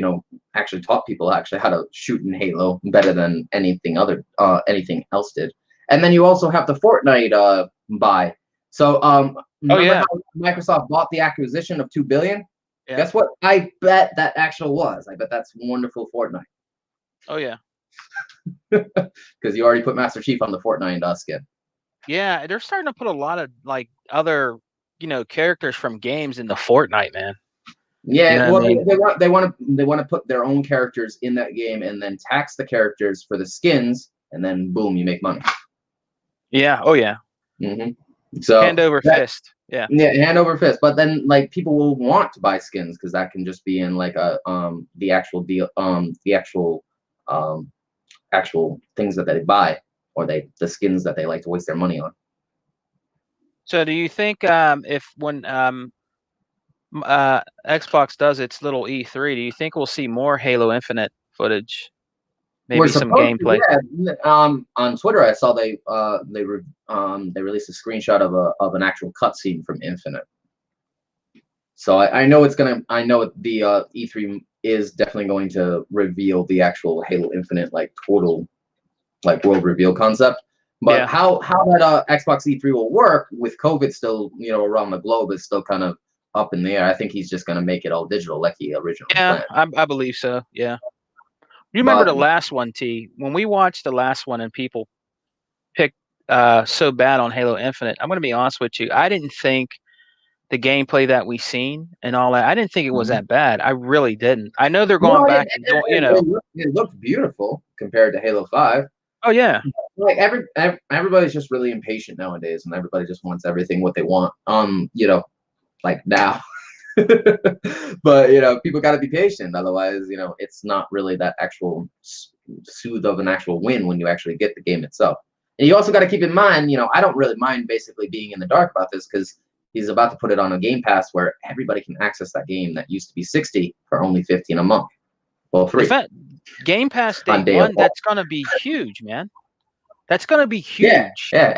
actually taught people actually how to shoot in Halo better than anything else did. And then you also have the Fortnite buy. So remember how Microsoft bought the acquisition of $2 billion? Yeah. Guess what? I bet that actual was. I bet that's wonderful Fortnite. Oh yeah. Because you already put Master Chief on the Fortnite skin. Yeah, they're starting to put a lot of other characters from games in the Fortnite, man. Yeah, they want to put their own characters in that game and then tax the characters for the skins, and then boom, you make money. Yeah. Oh yeah. Mm-hmm. So hand over fist. Yeah, hand over fist. But then people will want to buy skins because that can just be in the actual deal, actual things that they buy, or the skins that they like to waste their money on. So do you think when Xbox does its little E3, do you think we'll see more Halo Infinite footage? Maybe some gameplay. On Twitter, I saw they released a screenshot of an actual cutscene from Infinite. So I know the E3 is definitely going to reveal the actual Halo Infinite total world reveal concept. But how that Xbox E3 will work with COVID still around the globe is still kind of up in the air. I think he's just going to make it all digital like he originally planned. I believe so. Yeah. You remember the last one, T? When we watched the last one and people picked so bad on Halo Infinite, I'm going to be honest with you. I didn't think the gameplay that we seen and all that, I didn't think it was that bad. I really didn't. I know they're going back and it looked beautiful compared to Halo 5. Oh yeah. Everybody's just really impatient nowadays, and everybody just wants everything what they want. Now. But people got to be patient, otherwise it's not really that actual soothe of an actual win when you actually get the game itself. And you also got to keep in mind, I don't really mind basically being in the dark about this because he's about to put it on a Game Pass where everybody can access that game that used to be $60 for only $15 a month. Well, free. Game Pass day one, that's gonna be huge, man. That's gonna be huge. Yeah.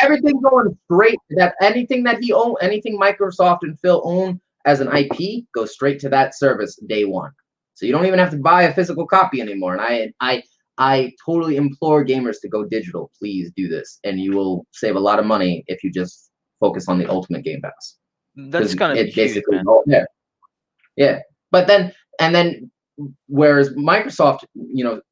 Everything going straight to that. Anything that he owns, anything Microsoft and Phil own as an IP goes straight to that service day one. So you don't even have to buy a physical copy anymore. And I totally implore gamers to go digital. Please do this, and you will save a lot of money if you just focus on the Ultimate Game Pass. That's gonna be huge, man. Yeah. Yeah, but then whereas Microsoft,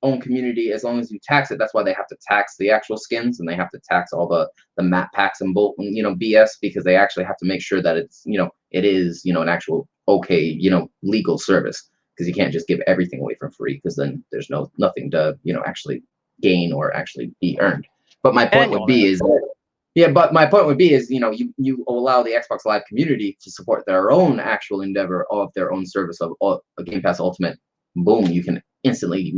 own community, as long as you tax it, that's why they have to tax the actual skins and they have to tax all the map packs and BS, because they actually have to make sure that it's it is an actual okay legal service, because you can't just give everything away for free, because then there's nothing to actually gain or actually be earned. But my point would be is that, yeah, but my point would be is, you allow the Xbox Live community to support their own actual endeavor of their own service of a Game Pass Ultimate. Boom, you can instantly,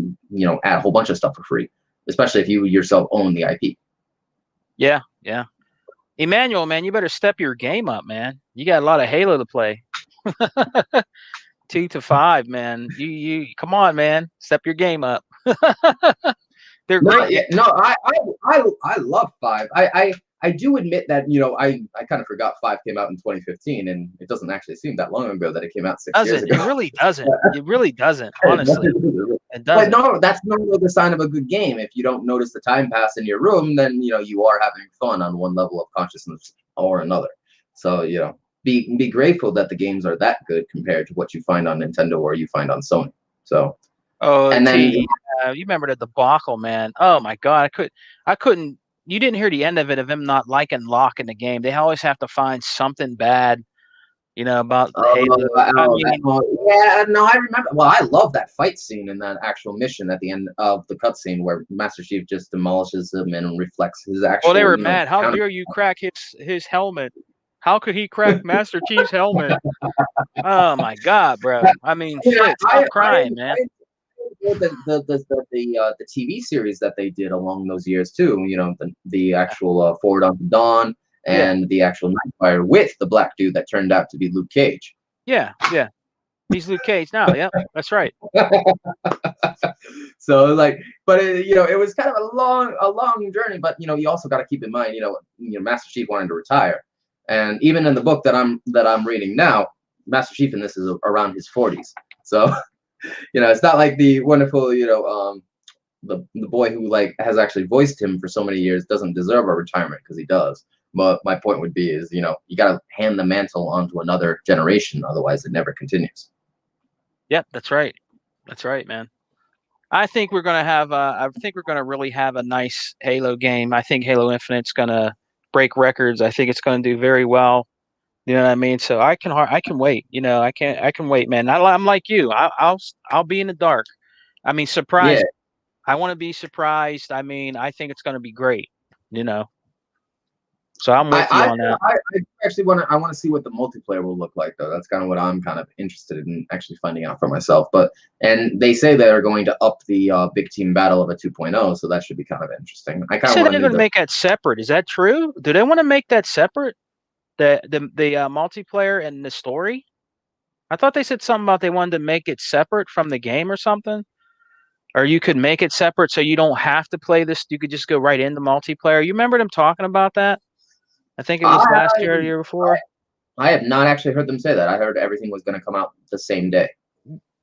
add a whole bunch of stuff for free, especially if you yourself own the IP. Yeah, yeah. Emmanuel, man, you better step your game up, man. You got a lot of Halo to play. 2 to 5, man. You come on, man. Step your game up. They're great. Yeah, no, I love 5. I do admit that I kind of forgot 5 came out in 2015, and it doesn't actually seem that long ago that it came out 6 years ago. It really doesn't. It really doesn't. Honestly, it doesn't. But no, that's no other sign of a good game. If you don't notice the time pass in your room, then you are having fun on one level of consciousness or another. So be grateful that the games are that good compared to what you find on Nintendo or you find on Sony. So. Oh, and then you remember the debacle, man. Oh my God, I couldn't. You didn't hear the end of it of him not liking Locke in the game. They always have to find something bad, about Halo. Yeah, no, I remember. Well, I love that fight scene in that actual mission at the end of the cutscene where Master Chief just demolishes him and reflects his actual. Well, they were mad. How dare you crack his helmet? How could he crack Master Chief's helmet? Oh my God, bro! I mean, shit, stop crying, man. The TV series that they did along those years too, the actual Forward Unto Dawn and the actual Nightfire with the black dude that turned out to be Luke Cage. Yeah, he's Luke Cage now. Yeah, that's right. So but it was kind of a long journey. But you also got to keep in mind, Master Chief wanted to retire, and even in the book that I'm reading now, Master Chief in this is around his 40s. So. It's not like the wonderful, the boy who has actually voiced him for so many years doesn't deserve a retirement, because he does. But my point would be is, you got to hand the mantle on to another generation, otherwise it never continues. Yep, that's right. That's right, man. I think we're gonna have. I think we're gonna really have a nice Halo game. I think Halo Infinite's gonna break records. I think it's gonna do very well. You know what I mean? So I can wait. I can wait, man. I'm like you. I'll be in the dark. I mean, surprised. Yeah. I want to be surprised. I mean, I think it's going to be great. So I'm with you on that. I actually want to see what the multiplayer will look like, though. That's kind of what I'm kind of interested in actually finding out for myself. And they say they're going to up the big team battle of a 2.0, so that should be kind of interesting. I kind of say they're going to make that separate. Is that true? Do they want to make that separate? The multiplayer and the story? I thought they said something about they wanted to make it separate from the game or something. Or you could make it separate so you don't have to play this. You could just go right into multiplayer. You remember them talking about that? I think it was last year or the year before. I have not actually heard them say that. I heard everything was going to come out the same day.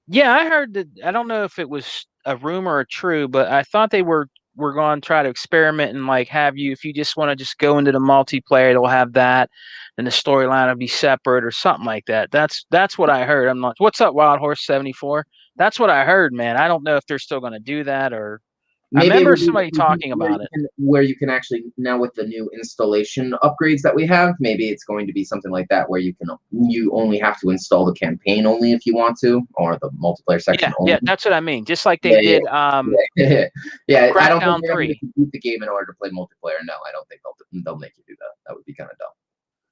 Yeah, I heard that. I don't know if it was a rumor or true, but I thought they were going to try to experiment and have you, if you just want to just go into the multiplayer, it'll have that, and the storyline will be separate or something like that. That's what I heard. I'm not. What's up, Wild Horse 74? That's what I heard, man. I don't know if they're still going to do that or. Maybe I remember somebody talking about it. Where you can actually, now with the new installation upgrades that we have, maybe it's going to be something like that where you only have to install the campaign only if you want to, or the multiplayer section only. Yeah, that's what I mean. Just like they did. I don't think they're going to beat the game in order to play multiplayer. No, I don't think they'll make you do that. That would be kind of dumb.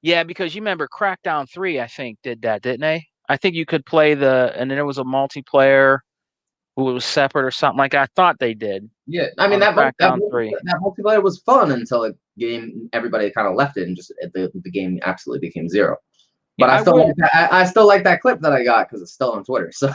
Yeah, because you remember Crackdown 3, I think, did that, didn't they? I think you could play and then there was a multiplayer who was separate or something like that. I thought they did. Yeah, I mean that multiplayer was fun until the game everybody kind of left it and just the game absolutely became zero. But I still like that clip that I got because it's still on Twitter. So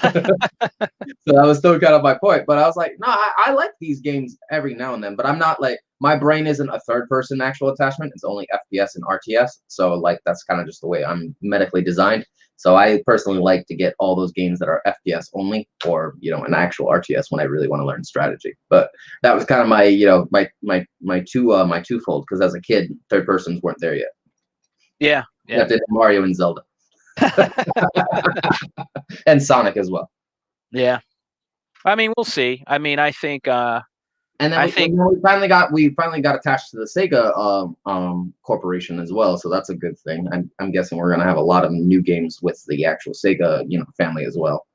so that was still kind of my point. But I was like, no, I like these games every now and then, but I'm not my brain isn't a third person actual attachment. It's only FPS and RTS. So that's kind of just the way I'm medically designed. So I personally like to get all those games that are FPS only, or an actual RTS when I really want to learn strategy. But that was kind of my my twofold, because as a kid, third persons weren't there yet. Yeah. Except in Mario and Zelda. And Sonic as well. Yeah. I mean, we'll see. I mean, I think and then we finally got attached to the Sega corporation as well, so that's a good thing. I'm guessing we're gonna have a lot of new games with the actual Sega family as well.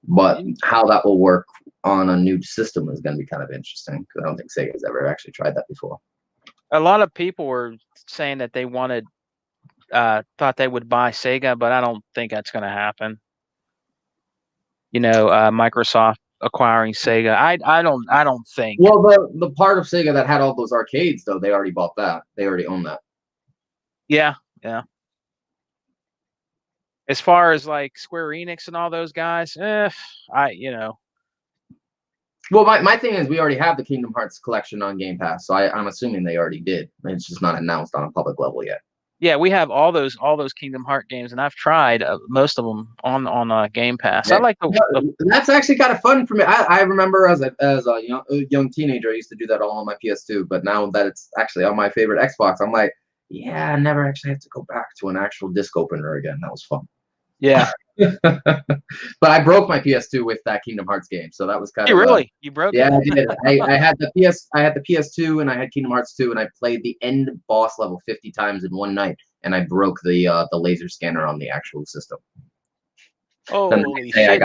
But how that will work on a new system is going to be kind of interesting because I don't think Sega's ever actually tried that before. A lot of people were saying that they wanted, thought they would buy Sega, but I don't think that's going to happen. Microsoft acquiring Sega. I don't think. Well, the part of Sega that had all those arcades, though, they already bought that. They already own that. Yeah. As far as like Square Enix and all those guys, Well, my thing is we already have the Kingdom Hearts collection on Game Pass, so I'm assuming they already did. It's just not announced on a public level yet. Yeah, we have all those Kingdom Hearts games, and I've tried most of them on Game Pass. Yeah. I like that's actually kind of fun for me. I remember as a young teenager, I used to do that all on my PS2, but now that it's actually on my favorite Xbox, I'm like, yeah, I never actually have to go back to an actual disc opener again. That was fun. Yeah. But I broke my PS2 with that Kingdom Hearts game, so that was kind of really you broke it? I did. I had the PS2 and I had Kingdom Hearts 2 and I played the end boss level 50 times in one night and I broke the laser scanner on the actual system. Holy shit!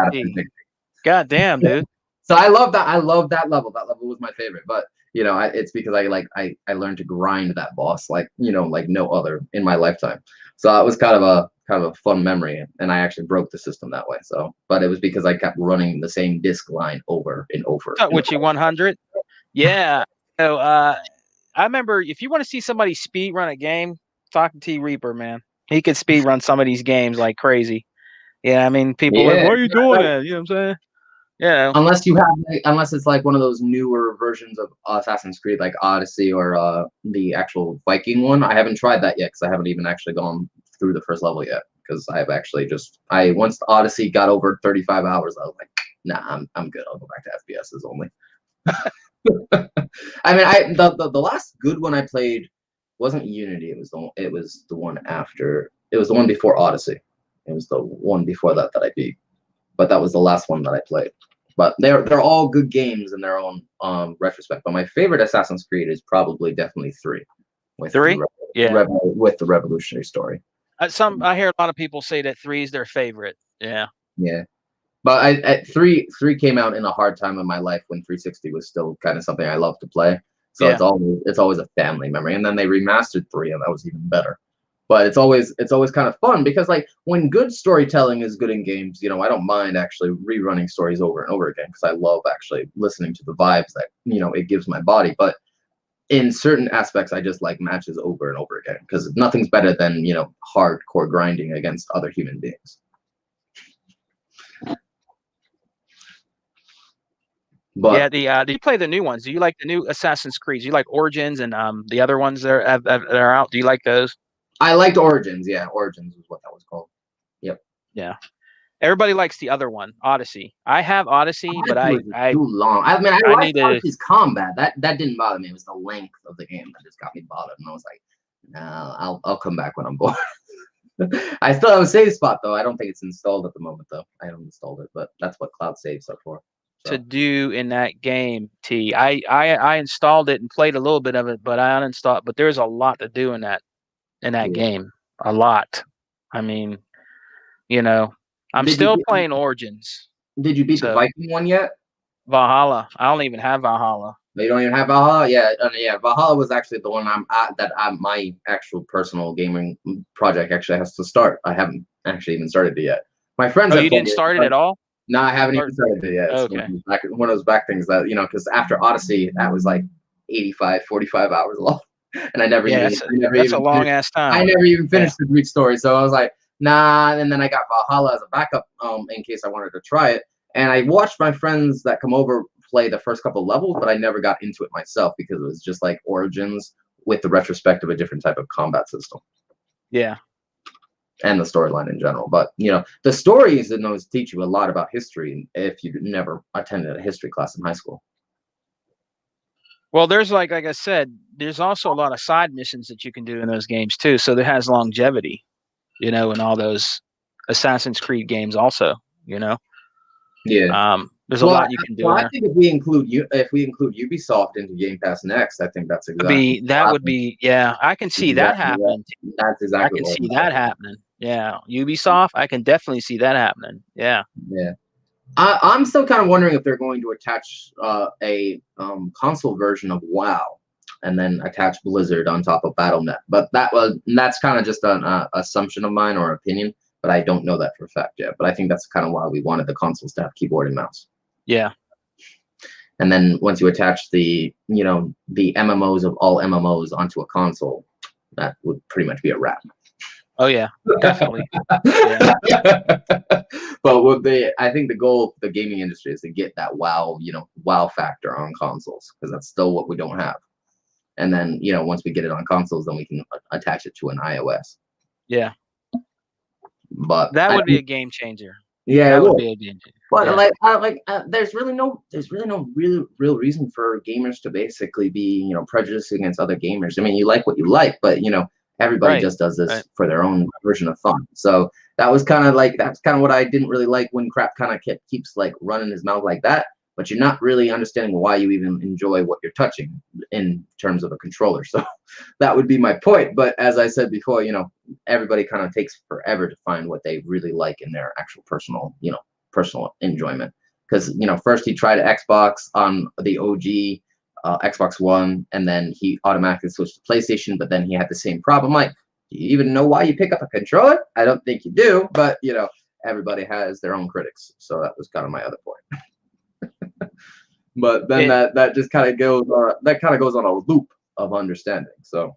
God damn, dude. So I love that. I love that level. That level was my favorite, but it's because I learned to grind that boss like no other in my lifetime. So it was kind of a fun memory, and I actually broke the system that way. So, but it was because I kept running the same disc line over and over. Which you 100? Yeah. So I remember if you want to see somebody speed run a game, talk to T Reaper, man. He could speed run some of these games like crazy. Yeah, I mean, people are like, why are you doing that? You know what I'm saying? Yeah. Unless it's like one of those newer versions of Assassin's Creed, like Odyssey or the actual Viking one. I haven't tried that yet because I haven't even actually gone through the first level yet. Because I've actually once Odyssey got over 35 hours, I was like, nah, I'm good. I'll go back to FPSs only. I mean, the last good one I played wasn't Unity. It was the one after. It was the one before Odyssey. It was the one before that I beat. But that was the last one that I played. But they're all good games in their own retrospect. But my favorite Assassin's Creed is definitely 3. With 3? With the revolutionary story. I hear a lot of people say that 3 is their favorite. Yeah. Yeah. But 3 came out in a hard time in my life when 360 was still kind of something I loved to play. So yeah. It's always a family memory. And then they remastered 3 and that was even better. But it's always kind of fun because like when good storytelling is good in games, I don't mind actually rerunning stories over and over again because I love actually listening to the vibes that it gives my body. But in certain aspects, I just like matches over and over again because nothing's better than hardcore grinding against other human beings. But yeah, do you play the new ones? Do you like the new Assassin's Creed? Do you like Origins and the other ones that are out? Do you like those? I liked Origins. Yeah, Origins was what that was called. Yep. Yeah. Everybody likes the other one, Odyssey. I have Odyssey, but I too long. I mean, I liked Odyssey's combat. That didn't bother me. It was the length of the game that just got me bothered. And I was like, no, I'll come back when I'm bored. I still have a save spot though. I don't think it's installed at the moment though. I haven't installed it, but that's what cloud saves are for. So. To do in that game, T. I installed it and played a little bit of it, but I uninstalled. But there's a lot to do in that game. A lot. I mean, I'm still playing Origins. Did you beat the Viking one yet? Valhalla. I don't even have Valhalla. You don't even have Valhalla? Yeah. Valhalla was actually the one my actual personal gaming project actually has to start. I haven't actually even started it yet. My friends. Oh, you didn't start it at all? No, I haven't even started it yet. Okay. One of those back things that because after Odyssey, that was like 45 hours long, and I never even. That's a long ass time. I never even finished the Greek story, so I was like, nah. And then I got Valhalla as a backup, in case I wanted to try it. And I watched my friends that come over play the first couple of levels, but I never got into it myself because it was just like Origins with the retrospect of a different type of combat system. Yeah. And the storyline in general. But, the stories in those teach you a lot about history if you never attended a history class in high school. Well, there's like I said, there's also a lot of side missions that you can do in those games too. So there has longevity, in all those Assassin's Creed games also, you know. Yeah. There's a lot you can do. I think if we include Ubisoft into Game Pass Next, I think that's exactly yeah, I can see that happening. That's exactly I can see that happening. Yeah, Ubisoft, I can definitely see that happening. Yeah. Yeah. I'm still kind of wondering if they're going to attach a console version of WoW and then attach Blizzard on top of Battle.net. But that's kind of just an assumption of mine or opinion, but I don't know that for a fact yet. But I think that's kind of why we wanted the consoles to have keyboard and mouse. Yeah. And then once you attach the MMOs of all MMOs onto a console, that would pretty much be a wrap. Oh yeah, definitely. Yeah. But I think the goal of the gaming industry is to get that wow factor on consoles, because that's still what we don't have. And then once we get it on consoles, then we can attach it to an iOS. Yeah. But that would be a game changer. Yeah, that would be a game changer. But there's really no real reason for gamers to basically be prejudiced against other gamers. I mean, you like what you like, but everybody just does this for their own version of fun. So that's kind of what I didn't really like when Crap kind of keeps like running his mouth like that. But you're not really understanding why you even enjoy what you're touching in terms of a controller. So that would be my point. But as I said before, everybody kind of takes forever to find what they really like in their actual personal enjoyment. Because first he tried Xbox on the OG Xbox One, and then he automatically switched to PlayStation. But then he had the same problem. Like, do you even know why you pick up a controller? I don't think you do. But everybody has their own critics. So that was kind of my other point. But then that just kind of goes on a loop of understanding. So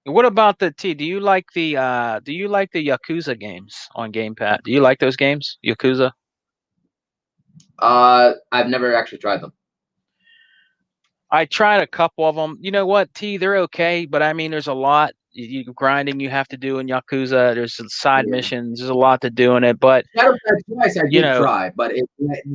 what about do you like the Yakuza games on Game Pass? Do you like those games, Yakuza? I've never actually tried them. I tried a couple of them. You know what, they're okay, but I mean, there's a lot grinding you have to do in Yakuza. There's some side missions. There's a lot to do in it. But Shadows Die Twice, I did try, but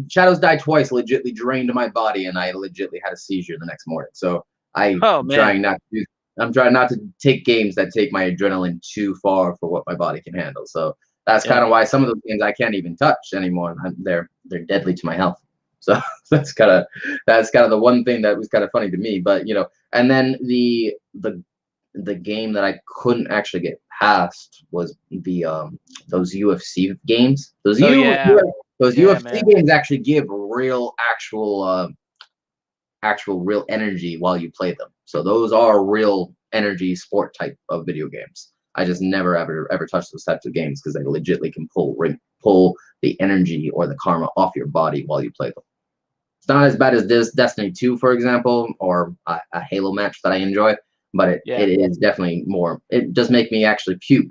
Shadows Die Twice legitimately drained my body, and I legitimately had a seizure the next morning. So I'm trying not to take games that take my adrenaline too far for what my body can handle. So that's kind of why some of those games I can't even touch anymore. They're deadly to my health. So that's kind of the one thing that was kind of funny to me. But and then the game that I couldn't actually get past was those UFC games. Those UFC games actually give real real energy while you play them. So those are real energy sport type of video games. I just never ever touched those types of games because they legitimately can pull the energy or the karma off your body while you play them. It's not as bad as this Destiny 2, for example, or a Halo match that I enjoy. But it is definitely more. It does make me actually puke,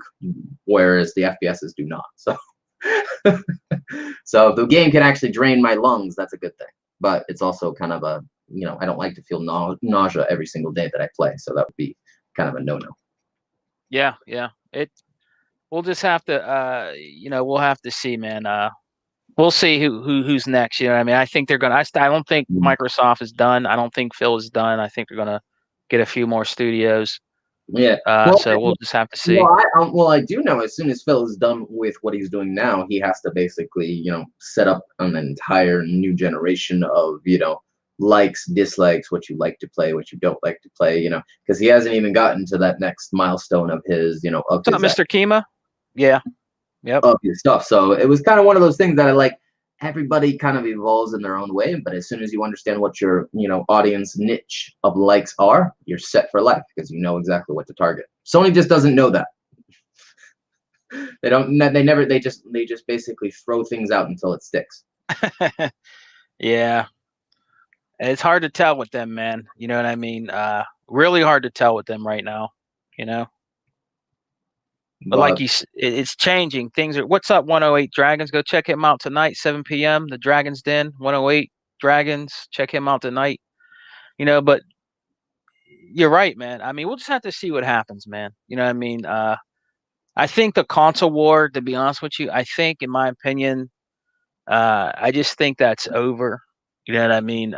whereas the FPSs do not. So, so if the game can actually drain my lungs, that's a good thing. But it's also kind of I don't like to feel nausea every single day that I play. So that would be kind of a no-no. Yeah. We'll just have to, we'll have to see, man. We'll see who's next. You know what I mean? I think they're gonna. I don't think Microsoft is done. I don't think Phil is done. I think they're gonna get a few more studios. Yeah. So we'll just have to see. I do know as soon as Phil is done with what he's doing now, he has to basically, set up an entire new generation of, likes, dislikes, what you like to play, what you don't like to play, because he hasn't even gotten to that next milestone of his, of his Mr. Kima? Yeah. Yep. Of his stuff. So it was kind of one of those things that I like. Everybody kind of evolves in their own way, but as soon as you understand what your audience niche of likes are, you're set for life because you know exactly what to target. Sony just doesn't know that. They just basically throw things out until it sticks. Yeah, it's hard to tell with them, man. You know what I mean? Really hard to tell with them right now. But like it's changing. Things are. What's up, 108 Dragons? Go check him out tonight, 7 p.m. The Dragons Den, 108 Dragons. Check him out tonight. But you're right, man. I mean, we'll just have to see what happens, man. You know what I mean? I think the console war, to be honest with you, I think, in my opinion, I just think that's over. You know what I mean?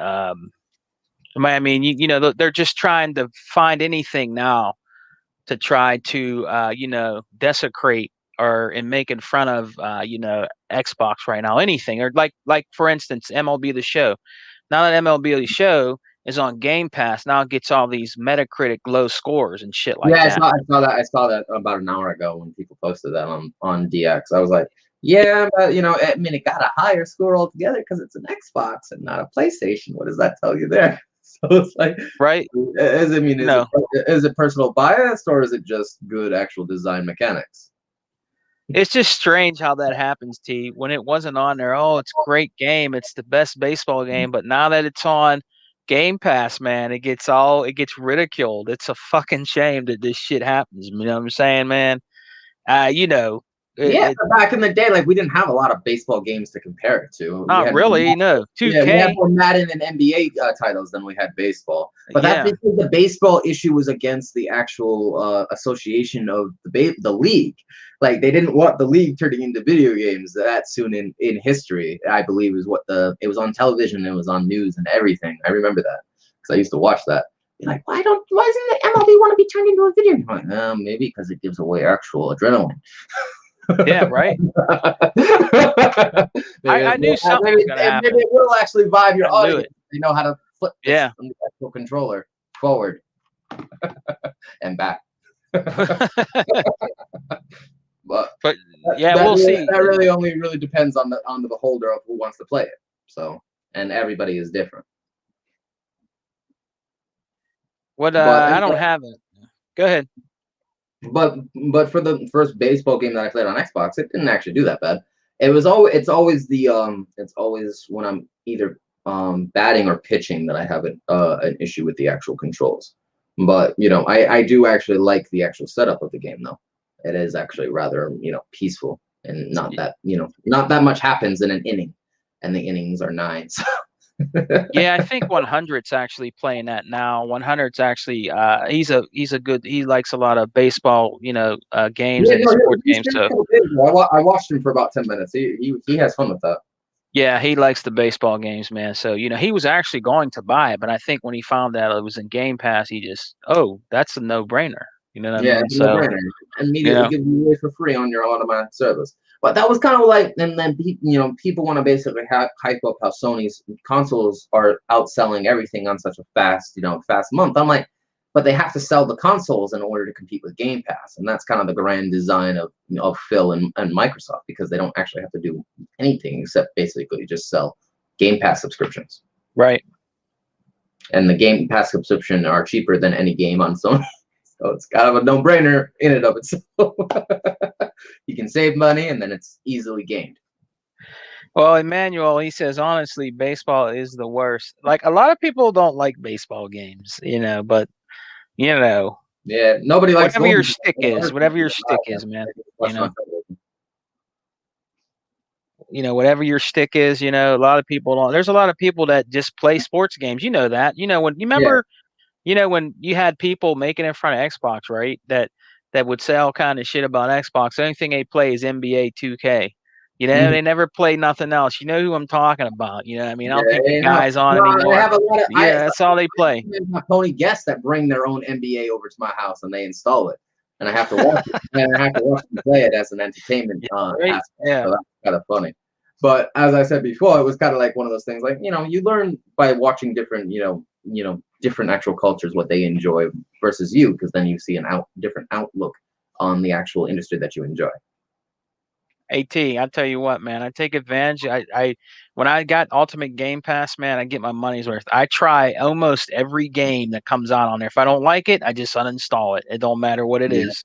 They're just trying to find anything now to try to, desecrate are in making fun of Xbox right now. Anything, or like for instance, MLB The Show. Now that MLB The Show is on Game Pass, now it gets all these Metacritic low scores and shit like that. I saw that about an hour ago when people posted that on DX. I was like, yeah, but I mean, it got a higher score altogether because it's an Xbox and not a PlayStation. What does that tell you there? So it's like, right? Is it personal bias or is it just good actual design mechanics? It's just strange how that happens, T. When it wasn't on there, oh, it's a great game, it's the best baseball game. But now that it's on Game Pass, man, it gets ridiculed. It's a fucking shame that this shit happens. You know what I'm saying, man? Back in the day, like we didn't have a lot of baseball games to compare it to. Not really, no. 2K. Yeah, we had more Madden and NBA titles than we had baseball. But that's because the baseball issue was against the actual association of the league. Like they didn't want the league turning into video games that soon in history. I believe is what it was on television, it was on news and everything. I remember that because I used to watch that. You're like, why doesn't the MLB want to be turned into a video game? Like, maybe because it gives away actual adrenaline. Yeah, right. I knew something was gonna happen. Maybe it will actually vibe your audience. You know how to flip this from the actual controller forward and back. But we'll see. That really only depends on the beholder of who wants to play it. So, and everybody is different. I don't have it. Go ahead. But for the first baseball game that I played on Xbox, it didn't actually do that bad. It's always when I'm either batting or pitching that I have an issue with the actual controls. But I do actually like the actual setup of the game though. It is actually rather peaceful and not that much happens in an inning, and the innings are 9. So. Yeah, I think 100's actually playing that now. 100's actually he likes a lot of baseball, games and sports games. So I watched him for about 10 minutes. He has fun with that. Yeah, he likes the baseball games, man. So he was actually going to buy it, but I think when he found out it was in Game Pass, he just that's a no-brainer. You know what I mean? It's a no-brainer. Immediately give you away for free on your automatic service. But that was kind of like, and then people want to basically hype up how Sony's consoles are outselling everything on such a fast month. I'm like, but they have to sell the consoles in order to compete with Game Pass, and that's kind of the grand design of Phil and Microsoft, because they don't actually have to do anything except basically just sell Game Pass subscriptions. Right. And the Game Pass subscription are cheaper than any game on Sony. So it's kind of a no-brainer in and of itself. You can save money, and then it's easily gained. Well, Emmanuel, he says, honestly, baseball is the worst. Like, a lot of people don't like baseball games, but, Yeah, nobody likes whatever your stick is, man. Whatever your stick is, a lot of people don't. There's a lot of people that just play sports games. You know that. When you remember... when you had people making in front of Xbox, right? That would say all kind of shit about Xbox. The only thing they play is NBA 2K. They never play nothing else. You know who I'm talking about. I mean, I don't think the guys on anymore. That's all they play. I have Tony guests that bring their own NBA over to my house and they install it, and I have to watch it. And I have to watch them play it as an entertainment aspect. Yeah. So that's kind of funny. But as I said before, it was kind of like one of those things. Like you learn by watching different different actual cultures what they enjoy versus you, because then you see different outlook on the actual industry that you enjoy. AT, I tell you what, man, I take advantage. I when I got Ultimate Game Pass, man, I get my money's worth. I try almost every game that comes out on there. If I don't like it, I just uninstall it. It don't matter what it is.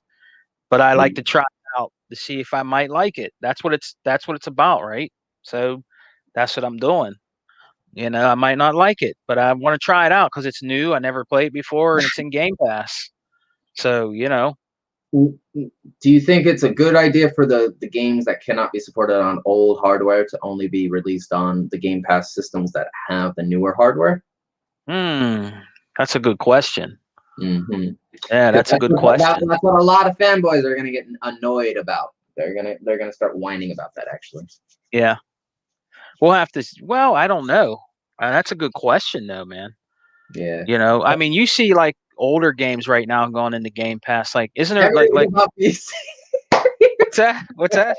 But I like to try it out to see if I might like it. That's what it's about, right? So that's what I'm doing. I might not like it, but I want to try it out because it's new. I never played before, and it's in Game Pass. So, Do you think it's a good idea for the games that cannot be supported on old hardware to only be released on the Game Pass systems that have the newer hardware? That's a good question. Mm-hmm. Yeah, that's a good question. That's what a lot of fanboys are going to get annoyed about. They're gonna start whining about that, actually. Yeah. We'll have to. Well, I don't know. That's a good question, though, man. Yeah. I mean, you see like older games right now going into Game Pass. Like, isn't there like What's that? What's that?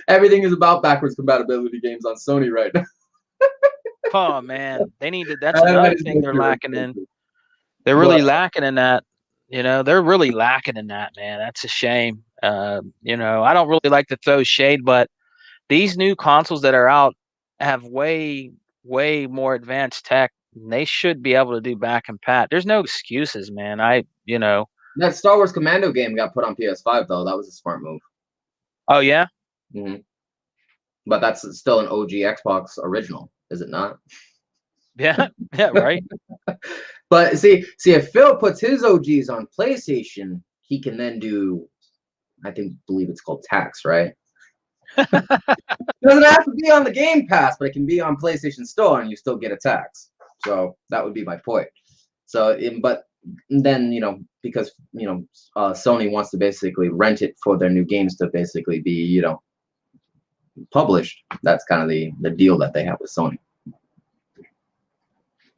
Everything is about backwards compatibility games on Sony right now. Oh man, they need to. That's another thing they're lacking in. They're really lacking in that. They're really lacking in that, man. That's a shame. I don't really like to throw shade, but these new consoles that are out have way, way more advanced tech. And they should be able to do back and pat. There's no excuses, man. That Star Wars Commando game got put on PS5 though. That was a smart move. Oh yeah. Mm-hmm. But that's still an OG Xbox original, is it not? Yeah, right. But see, if Phil puts his OGs on PlayStation, he can then do, believe it's called tax, right? It doesn't have to be on the Game Pass, but it can be on PlayStation Store, and you still get a tax. So that would be my point. So, but then because Sony wants to basically rent it for their new games to basically be published. That's kind of the deal that they have with Sony.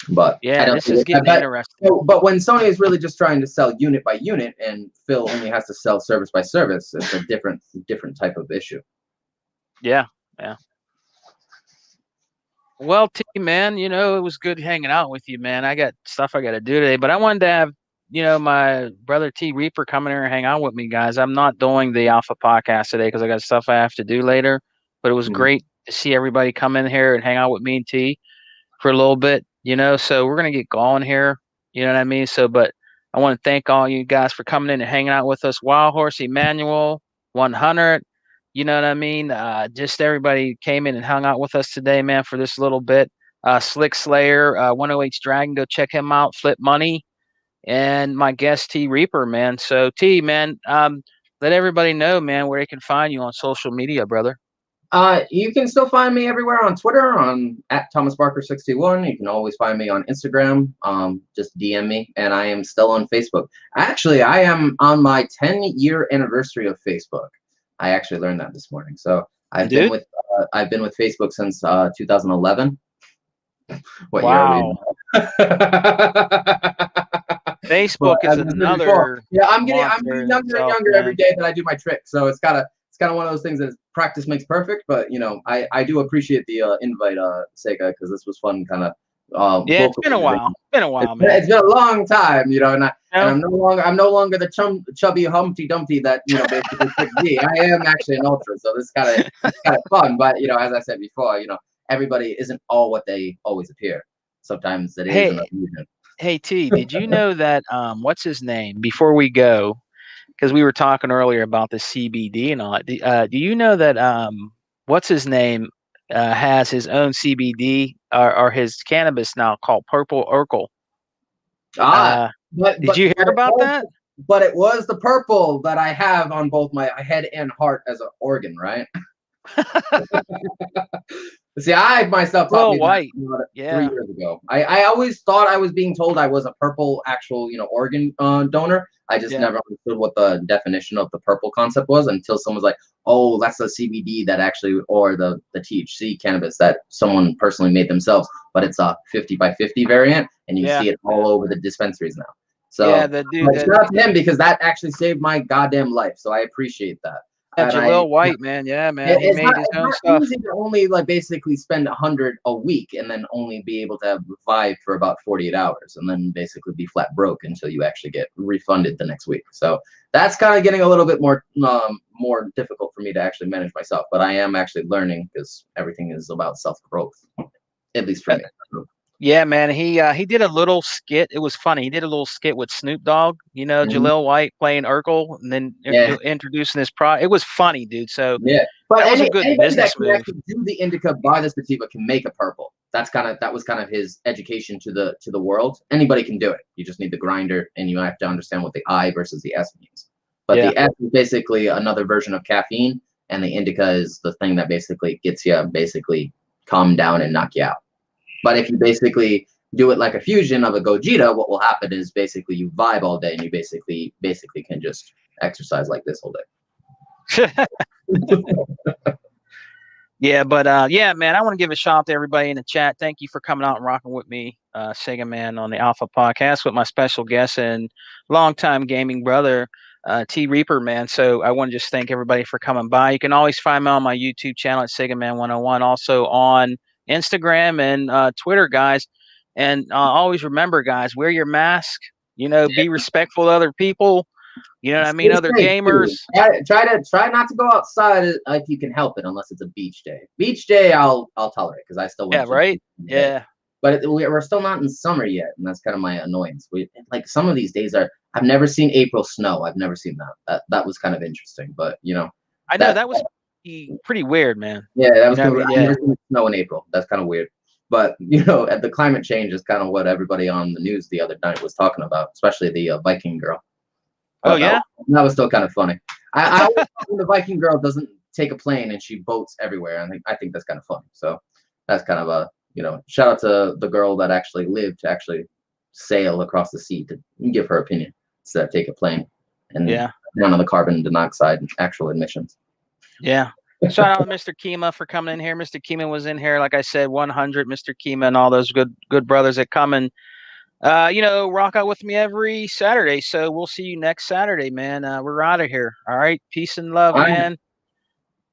But yeah, this is getting interesting. But when Sony is really just trying to sell unit by unit, and Phil only has to sell service by service, it's a different type of issue. Yeah. Well, T, man, it was good hanging out with you, man. I got stuff I got to do today, but I wanted to have my brother T Reaper come in here and hang out with me, guys. I'm not doing the Alpha podcast today because I got stuff I have to do later. But it was great to see everybody come in here and hang out with me and T for a little bit. So we're gonna get going here. You know what I mean? So, but I want to thank all you guys for coming in and hanging out with us. Wild Horse Emmanuel 100. You know what I mean? Just everybody came in and hung out with us today, man, for this little bit. Slick Slayer, 108 Dragon, go check him out. Flip Money, and my guest T Reaper, man. So T, man, let everybody know, man, where they can find you on social media, brother. You can still find me everywhere on Twitter on @ThomasBarker61. You can always find me on Instagram. Just DM me, and I am still on Facebook. Actually, I am on my 10-year anniversary of Facebook. I actually learned that this morning. So I've been with Facebook since 2011. What wow. Year Facebook is another. Yeah, I'm getting younger and younger every day that I do my trick. So it's kind of one of those things that practice makes perfect. But I do appreciate the invite, Sega, because this was fun, kind of. Yeah, it's been a while. Man. It's been a long time, and I'm no longer the chubby Humpty Dumpty that basically picked me. I am actually an ultra, so this is kind of fun. But as I said before, everybody isn't all what they always appear. Sometimes it is an illusion. Hey T, did you know that what's his name? Before we go, because we were talking earlier about the CBD and all that. Do you know that what's his name has his own CBD or his cannabis now called Purple Urkel? Did you hear about that? But it was the purple that I have on both my head and heart as an organ, right? See, I myself thought white. 3 years ago. I always thought I was being told I was a purple actual, organ donor. I just never understood what the definition of the purple concept was until someone's like, oh, that's the CBD that actually, or the THC cannabis that someone personally made themselves, but it's a 50 by 50 variant, and you see it all over the dispensaries now. So it's not to him because that actually saved my goddamn life. So I appreciate that. Jaleel White, man, yeah, man, he made his own stuff. Easy to only basically spend 100 a week and then only be able to Vive for about 48 hours and then basically be flat broke until you actually get refunded the next week. So that's kind of getting a little bit more difficult for me to actually manage myself. But I am actually learning because everything is about self-growth, at least for me. Yeah, man. He did a little skit. It was funny. He did a little skit with Snoop Dogg, Jaleel White playing Urkel and then introducing his product. It was funny, dude. So but that was a good business move. That can do the indica, buy the sativa, can make a purple. That was kind of his education to the world. Anybody can do it. You just need the grinder, and you have to understand what the I versus the S means. But the S is basically another version of caffeine, and the indica is the thing that basically gets you calm down and knock you out. But if you basically do it like a fusion of a Gogeta, what will happen is basically you vibe all day and you basically can just exercise like this all day. Yeah, but man, I want to give a shout out to everybody in the chat. Thank you for coming out and rocking with me, Sega Man, on the Alpha Podcast with my special guest and longtime gaming brother, T Reaper, man. So I want to just thank everybody for coming by. You can always find me on my YouTube channel at Sega Man 101, also on Instagram and Twitter, guys. And always remember, guys, wear your mask. You know, be respectful to other people. You know what I mean? Other gamers. Try not to go outside if you can help it, unless it's a beach day. Beach day, I'll tolerate because I still went. Yeah, right. Yeah. But we're still not in summer yet, and that's kind of my annoyance. Like some of these days I've never seen April snow. I've never seen that. That was kind of interesting, but you know. I know that was pretty weird, man. Yeah, that was. I've never seen snow in April. That's kind of weird. But you know, the climate change is kind of what everybody on the news the other night was talking about, especially the Viking girl. Oh yeah, that was still kind of funny. I when the Viking girl doesn't take a plane and she boats everywhere. I think that's kind of funny. So that's kind of a, you know, shout out to the girl that actually lived to actually sail across the sea to give her opinion instead of take a plane and down on the carbon dioxide actual emissions. Yeah. Shout out to Mr. Kima for coming in here. Mr. Kima was in here, like I said, 100. Mr. Kima and all those good brothers that come and you know, rock out with me every Saturday. So we'll see you next Saturday, man. We're out of here. All right. Peace and love, man.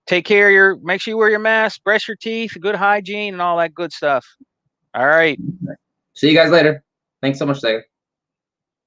Take care of make sure you wear your mask, brush your teeth, good hygiene, and all that good stuff. All right. See you guys later. Thanks so much, Sega.